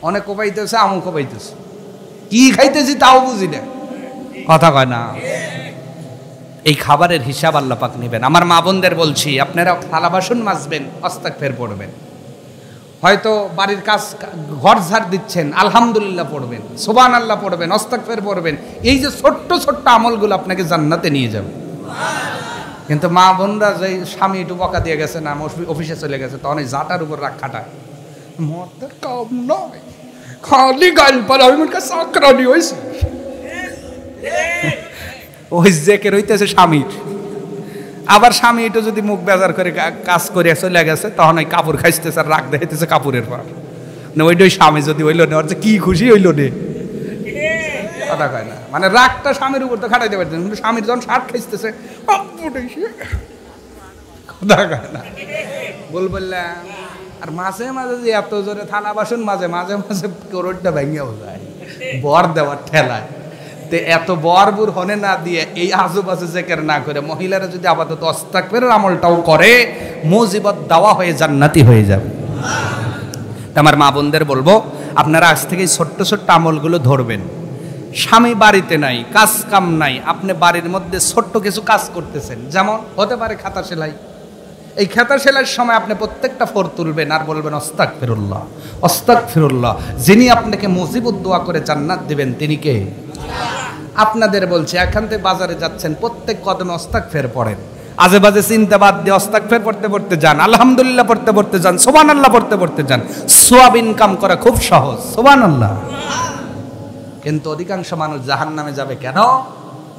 অনেক কোপাইতেছে, আমও কোপাইতেছে, কি খাইতেছি তাও বুঝি না, কথা কয় না। এই খাবারের হিসাব আল্লাহ পাক নেবেন। আমার মা বোনদের বলছি, আপনারা থালা বাসন মাজবেন, আস্তাগফির পড়বেন। হয়তো বাড়ির কাজ, ঘর ঝাড় দিচ্ছেন, আলহামদুলিল্লাহ পড়বেন, সুবহানাল্লাহ পড়বেন, আস্তাগফির পড়বেন। এই যে ছোট্ট ছোট্ট আমলগুলো আপনাকে জান্নাতে নিয়ে যাবে। কিন্তু মা বোনরা যে স্বামী একটু বকা দিয়ে গেছে না, অফিসে চলে গেছে, তখন ওই জাটার উপর রাগ খাটায়, মদের কাম নয়, খালি গাল পালা, আমি মনে চাকরানি হয়েছি। ওই জেকে রইতেছে স্বামীর। আবার স্বামী একটু যদি মুখ বেজার করে কাজ করে চলে গেছে, তখন ওই কাপড় খাইতেছে আর রাগ দেখাইতেছে কাপড়ের পর না। ওইটাই স্বামী যদি হইল না, কি খুশি হইল নে, কথা কয় না। মানে রাগটা স্বামীর উপর তো খাটাইতে পারতেন, কিন্তু স্বামীর যখন শার্ট খাইতেছে, কথা কয় না, বললাম। আর মাঝে মাঝে যে এত জোরে থালা বাসন মাঝে মাঝে মাঝে করোড়টা ভেঙেও যায় বর দেওয়ার ঠেলায়। এত বরবুর হনে না দিয়ে এই আজুবাজু জেকের না করে মহিলারা যদি আপাতত আস্তাগফিরের আমলটাও করে, মুজিবত দাওয়া হয়ে জান্নাতি হয়ে যাবে। আমার মা বোনদের বলবো, আপনারা আজ থেকে ছোট্ট ছোট্ট আমলগুলো ধরবেন। স্বামী বাড়িতে নাই, কাজ কাম নাই, আপনি বাড়ির মধ্যে ছোট্ট কিছু কাজ করতেছেন, যেমন হতে পারে খাতা সেলাই। এই খাতা সেলাইয়ের সময় আপনি প্রত্যেকটা ফোর তুলবেন আর বলবেন আস্তাগফিরুল্লাহ, আস্তাগফিরুল্লাহ। যিনি আপনাকে মুজিবত দোয়া করে জান্নাত দিবেন তিনি কে? আপনাদের বলছি, এখান থেকে বাজারে যাচ্ছেন, প্রত্যেক কদমে আস্তাগফির পড়েন। আজে বাজে চিন্তা বাদ দিয়ে আস্তাগফির পড়তে পড়তে যান, আলহামদুলিল্লাহ পড়তে পড়তে যান, সুবহানাল্লাহ পড়তে পড়তে যান। সওয়াব ইনকাম করা খুব সহজ, সুবহানাল্লাহ। কিন্তু অধিকাংশ মানুষ জাহান্নামে যাবে কেন?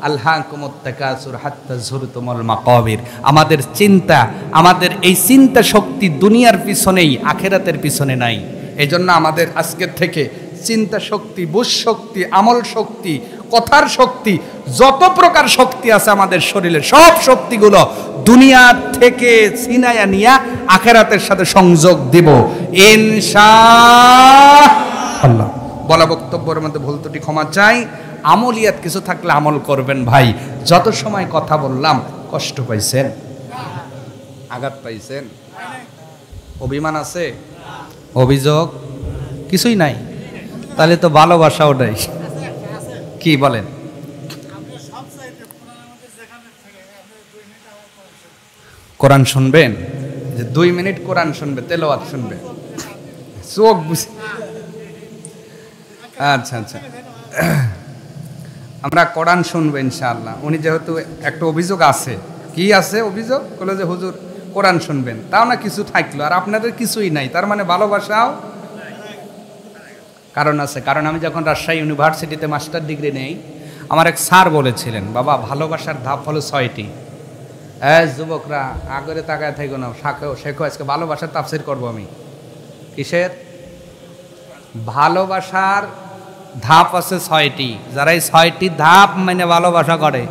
আলহাকুমুত তাকাসুর হাত্তা যুরতুমুল মাকাবির। আমাদের চিন্তা, আমাদের এই চিন্তা শক্তি দুনিয়ার পিছনেই, আখিরাতের পিছনে নাই। এই জন্য আমাদের আজকের থেকে চিন্তা শক্তি, বুঝ শক্তি, আমল শক্তি, কথার শক্তি, যত প্রকার শক্তি আছে আমাদের শরীরে, সব শক্তিগুলো দুনিয়া থেকে ছিনাইয়া নিয়া আখিরাতের সাথে সংযোগ দিব ইনশাআল্লাহ। বলা বক্তব্যের মধ্যে ভুল ত্রুটি ক্ষমা চাই। আমলিয়াত কিছু থাকলে আমল করবেন ভাই। যত সময় কথা বললাম, কষ্ট পাইছেন, আঘাত পাইছেন, অভিমান আছে, অভিযোগ কিছুই নাই, তাহলে তো ভালোবাসাও নাই। কি বলেন? কোরআন শুনবেন, যে 2 মিনিট কোরআন শুনবে, তেলাওয়াত শুনবে, চোখ বুঝে। আচ্ছা আচ্ছা, আমরা কোরআন শুনবো ইনশাআল্লাহ। উনি যেহেতু একটা অভিযোগ আছে, কি আছে অভিযোগ? বলে যে হুজুর কোরআন শুনবেন, তাও না কিছু থাকলো, আর আপনাদের কিছুই নাই, তার মানে ভালোবাসাও কারণ আছে। কারণ আমি যখন রাজশাহী ইউনিভার্সিটিতে মাস্টার ডিগ্রি নেই, আমার এক স্যার বলেছিলেন, বাবা ভালোবাসার ধাপ হলো 6টি। যুবকরা আগরে তাকায় থাকো না, শেখো, আজকে ভালোবাসার তাফসীর করবো আমি। কিসের? ভালোবাসার ধাপ আছে 6টি। যারা এই 6টি ধাপ মানে ভালোবাসা করে,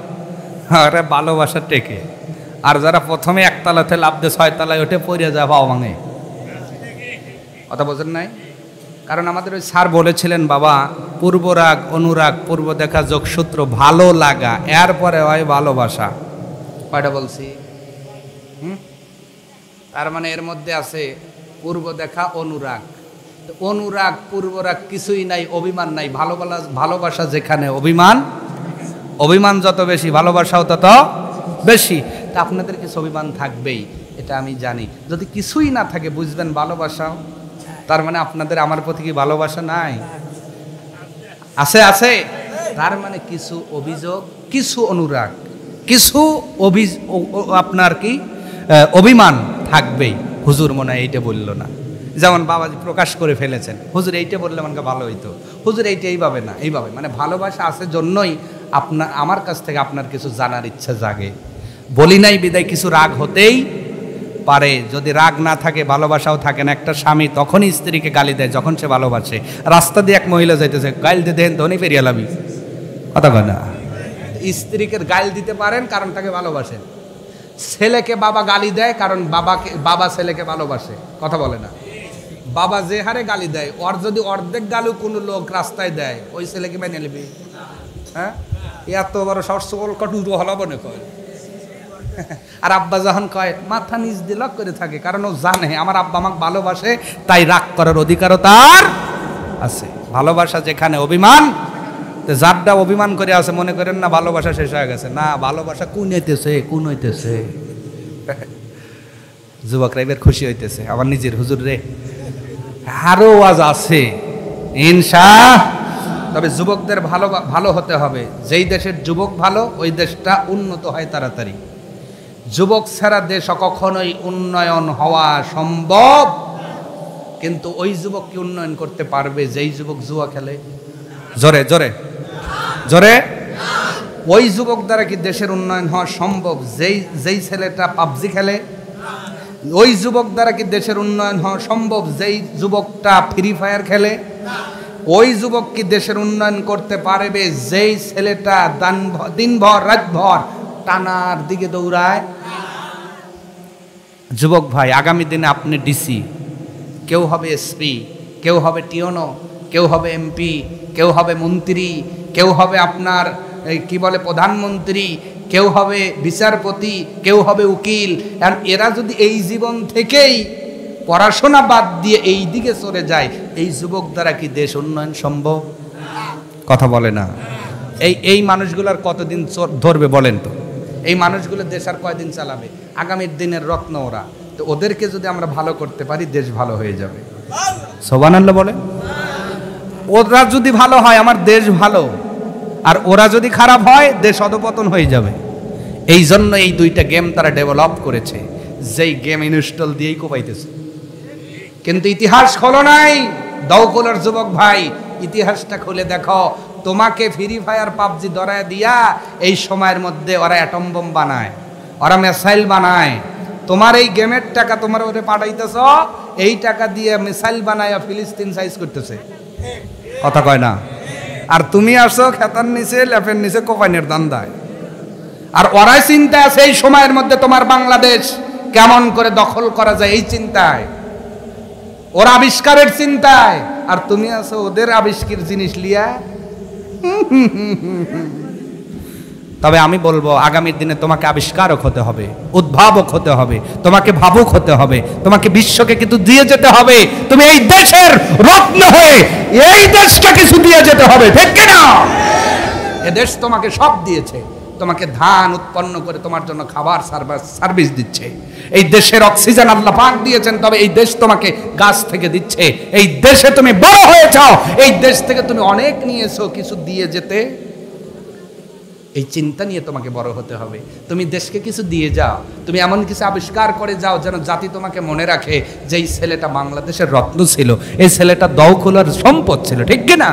আরে ভালোবাসা টেকে। আর যারা প্রথমে একতলাতে লাফ দিয়ে 6 তলায় ওঠে, পড়ে যায় পাও ভাঙে। কথা বোঝেন নাই? কারণ আমাদের ওই স্যার বলেছিলেন, বাবা পূর্বরাগ, অনুরাগ, পূর্ব দেখা, যোগসূত্র, ভালো লাগা, এরপরে হয় ভালোবাসা। কয়টা বলছি? তার মানে এর মধ্যে আছে পূর্ব দেখা, অনুরাগ। অনুরাগ, পূর্বরাগ কিছুই নাই, অভিমান নাই। ভালোবাসা যেখানে অভিমান, অভিমান যত বেশি, ভালোবাসাও তত বেশি। তা আপনাদের কিছু অভিমান থাকবেই, এটা আমি জানি। যদি কিছুই না থাকে, বুঝবেন ভালোবাসাও, তার মানে আপনাদের আমার প্রতি কি ভালোবাসা নাই? আছে, আছে। তার মানে কিছু অভিযোগ, কিছু অনুরাগ, কিছু আপনার কি অভিমান থাকবেই। হুজুর মনে হয় এইটা বলল না, যেমন বাবাজি প্রকাশ করে ফেলেছেন, হুজুর এইটা বললে আমাকে ভালো হইতো, হুজুর এইটা এইভাবে না, এইভাবে। মানে ভালোবাসা আছে জন্যই আপনার আমার কাছ থেকে আপনার কিছু জানার ইচ্ছা জাগে। বলি নাই বিদায় কিছু রাগ হতেই পারে। যদি রাগ না থাকে, ভালোবাসাও থাকে না। একটা স্বামী তখনই স্ত্রীকে গালি দেয় যখন সে ভালোবাসে। রাস্তা দিয়ে এক মহিলা যাইতেছে, গাইল দিয়ে দেন ধনী ফেরিয়া লাভি, কথা কয় না। স্ত্রীকে গাইল দিতে পারেন কারণ তাকে ভালোবাসেন। ছেলেকে বাবা গালি দেয় কারণ বাবা ছেলেকে ভালোবাসে, কথা বলে না। বাবা যে হারে গালি দেয়, ওর যদি অর্ধেক গালু কোনো লোক রাস্তায় দেয়, ওই ছেলেকে মেনে নেবে? হ্যাঁ, এত বড় সরসকল কটুটো হলো বনে কয়। আর আব্বা যখন কয়, মাথা নিচ দিয়ে লক করে থাকে, কারণ ও জানে আমার আব্বা আমাকে ভালোবাসে, তাই রাগ করার অধিকারও তার আছে। ভালোবাসা যেখানে অভিমান, যারটা অভিমান করে আছে মনে করেন না ভালোবাসা শেষ হয়ে গেছে, না, ভালোবাসা কোন হইতেছে। যুবকরা এবার খুশি হইতেছে, আমার নিজের হুজুর রে আরো আওয়াজ আছে ইনশাআল্লাহ। তবে যুবকদের ভালো হতে হবে। যেই দেশের যুবক ভালো, ওই দেশটা উন্নত হয় তাড়াতাড়ি। যুবক ছাড়া দেশ কখনোই উন্নয়ন হওয়া সম্ভব। কিন্তু ওই যুবক কি উন্নয়ন করতে পারবে যেই যুবক জুয়া খেলে? জোরে জোরে জোরে। ওই যুবক দ্বারা কি দেশের উন্নয়ন হওয়া সম্ভব যেই ছেলেটা পাবজি খেলে? ওই যুবক দ্বারা কি দেশের উন্নয়ন হওয়া সম্ভব যেই যুবকটা ফ্রি ফায়ার খেলে? ওই যুবক কি দেশের উন্নয়ন করতে পারবে যেই ছেলেটা দিনভর রাতভর টানার দিকে দৌড়ায়? যুবক ভাই, আগামী দিনে আপনি ডিসি, কেউ হবে এসপি, কেউ হবে টিওনো, কেউ হবে এমপি, কেউ হবে মন্ত্রী, কেউ হবে আপনার কি বলে প্রধানমন্ত্রী, কেউ হবে বিচারপতি, কেউ হবে উকিল। আর এরা যদি এই জীবন থেকেই পড়াশোনা বাদ দিয়ে এই দিকে চলে যায়, এই যুবক দ্বারা কি দেশ উন্নয়ন সম্ভব? কথা বলে না। এই মানুষগুলোর কতদিন ধরবে বলেন তো? এই মানুষগুলো দেশ আর কয়দিন চালাবে? আগামীর দিনের রত্ন ওরা। তো ওদেরকে যদি আমরা ভালো করতে পারি, দেশ ভালো হয়ে যাবে। সুবহানাল্লাহ বলে। ওরা যদি ভালো হয়, আমার দেশ ভালো। আর ওরা যদি খারাপ হয়, দেশ অধপতন হয়ে যাবে। এই জন্য এই দুইটা গেম তারা ডেভেলপ করেছে, যেই গেম ইনস্টল দিয়েই কোপাইতেছে। কিন্তু ইতিহাস খোলো নাই। দৌকলার যুবক ভাই, ইতিহাসটা খুলে দেখো। তোমাকে ফ্রি ফায়ার পাবজি ধরায় দিয়া এই সময়ের মধ্যে ওরা অ্যাটম বোম বানায়, ওরা মিসাইল বানায়। তোমার এই গেমের টাকা তোমার ওরে পাঠাইতেছ, এই টাকা দিয়ে মিসাইল বানায় ফিলিস্তিন সাইজ করতেছে। কথা কয় না? আর তুমি আসো খেতার নিচে, ল্যাপের নিচে কোপাইনের দান্দায়। আর ওরাই চিন্তা আছে এই সময়ের মধ্যে তোমার বাংলাদেশ কেমন করে দখল করা যায়, এই চিন্তায়। ওরা আবিষ্কারের চিন্তায়, আর তুমি আছো ওদের আবিষ্কার জিনিস লিয়া। তবে আমি বলবো, আগামীর দিনে তোমাকে আবিষ্কারক হতে হবে, উদ্ভাবক হতে হবে, তোমাকে ভাবুক হতে হবে, তোমাকে বিশ্বকে কিছু দিয়ে যেতে হবে। তুমি এই দেশের রত্ন হয়ে এই দেশকে কিছু দিয়ে যেতে হবে, ঠিক কিনা? এ দেশ তোমাকে সব দিয়েছে। তোমাকে ধান উৎপন্ন করে তোমার জন্য খাবার সার্ভিস দিচ্ছে। এই দেশের অক্সিজেন আল্লাহ পাক দিয়েছেন, তবে এই দেশ তোমাকে গাছ থেকে দিচ্ছে। এই দেশে তুমি বড় হয়েছো, এই দেশ থেকে তুমি অনেক নিয়েছো, কিছু দিয়ে যেতে। এই চিন্তা নিয়ে তোমাকে বড় হতে হবে। তুমি দেশকে কিছু দিয়ে যাও, তুমি এমন কিছু আবিষ্কার করে যাও যেন জাতি তোমাকে মনে রাখে যে এই ছেলেটা বাংলাদেশের রত্ন ছিল, এই ছেলেটা দৌখলার সম্পদ ছিল, ঠিক কিনা?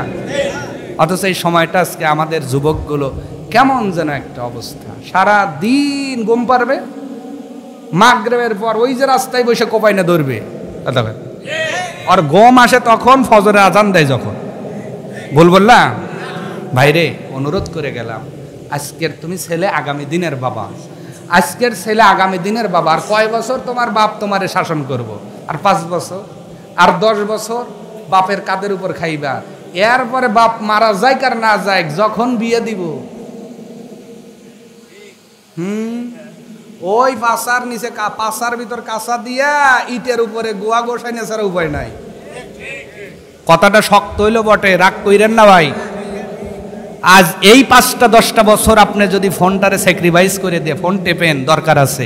অথচ এই সময়টা আজকে আমাদের যুবকগুলো কেমন যেন একটা অবস্থা। সারা দিন ঘুম পারবে, মাগরিবের পর ওই যে রাস্তায় বসে কোপাইনা ধরবে। আর গম আসে তখন ফজরের আজান দেয় যখন। বললাম ভাইরে, অনুরোধ করে গেলাম, আজকের তুমি ছেলে আগামী দিনের বাবা। আজকের ছেলে আগামী দিনের বাবা। আর কয় বছর তোমার বাপ তোমারে শাসন করব? আর 5 বছর, আর 10 বছর বাপের কাদের উপর খাইবা। এরপরে বাপ মারা যায় কার না যায়, যখন বিয়ে দিব ওই পাশার নিচে, পাশার ভিতর কাঁচা দিয়া ইটের উপরে গোয়া গোসাই নেছার উপায় নাই। কথাটা শক্ত হইল বটে, রাগ কইরেন না ভাই। আজ এই 5-10টা বছর আপনি যদি ফোনটারে স্যাক্রিফাইস করে দিয়ে ফোন টেপেন, দরকার আছে,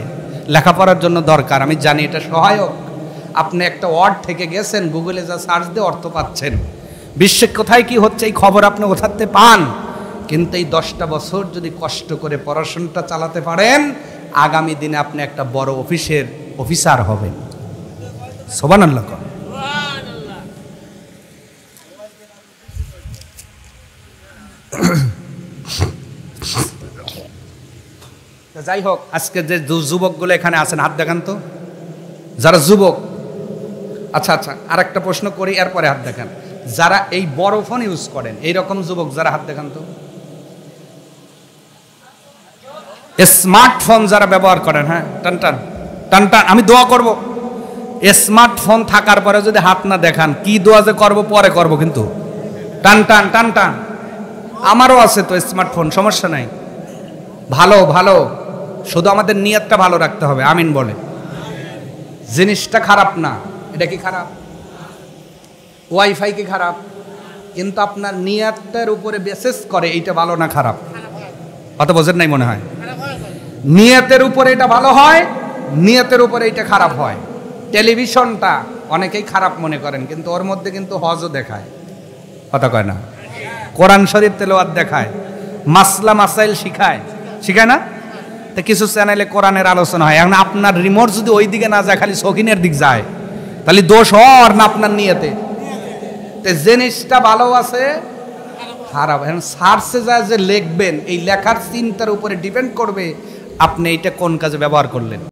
লেখাপড়ার জন্য দরকার, আমি জানি এটা সহায়ক। আপনি একটা ওয়ার্ড থেকে গেছেন, গুগলে যা সার্চ দিয়ে অর্থ পাচ্ছেন, বিশ্বে কোথায় কি হচ্ছে এই খবর আপনি ওঠাতে পান। কিন্তু এই 10টা বছর যদি কষ্ট করে পড়াশোনাটা চালাতে পারেন, আগামী দিনে আপনি একটা বড় অফিসের অফিসার হবেন। সুবহানাল্লাহ। যাই হোক, আজকে যে যুবকগুলো এখানে আছেন, হাত দেখান তো যারা যুবক। আচ্ছা আচ্ছা, আর একটা প্রশ্ন করি, এরপরে হাত দেখান। যারা এই বড় ফোন ইউজ করেন, এইরকম যুবক যারা, হাত দেখান তো। স্মার্টফোন যারা ব্যবহার করেন, হ্যাঁ, টান টান টান টান, আমি দোয়া করব। স্মার্টফোন থাকার পরে যদি হাত না দেখান, কি দোয়া যে করবো পরে করবো, কিন্তু টান টান টান টান। আমারও আছে তো স্মার্টফোন, সমস্যা নাই। ভালো ভালো, শুধু আমাদের নিয়তটা ভালো রাখতে হবে। আমিন বলে। জিনিসটা খারাপ না। এটা কি খারাপ? ওয়াইফাই কি খারাপ? কিন্তু আপনার নিয়তের উপরে বেসিস করে এইটা ভালো না খারাপ। কথা বোঝেন নাই মনে হয়। নিয়তের উপরে এটা ভালো হয়, নিয়তের উপরে এটা খারাপ হয়। টেলিভিশনটা অনেকেই খারাপ মনে করেন, কিন্তু ওর মধ্যে কিন্তু হজও দেখায়। কথা কয় না? কোরআন শরীফ তেলাওয়াত দেখায়, মাসলা মাসাইল শিখায়, শিখায় না? তো কিছু চ্যানেলে কোরআনের আলোচনা হয়। এখন আপনার রিমোট যদি ওই দিকে না যায়, খালি শৌখিনের দিক যায়, তাহলে দোষ হওয়ার না আপনার নিয়তে। তো জিনিসটা ভালো আছে, খারাপ। এখন সার্চে যায় যে লিখবেন, এই লেখার চিন্তার উপরে ডিপেন্ড করবে আপনি এইটা কোন কাজে ব্যবহার করলেন।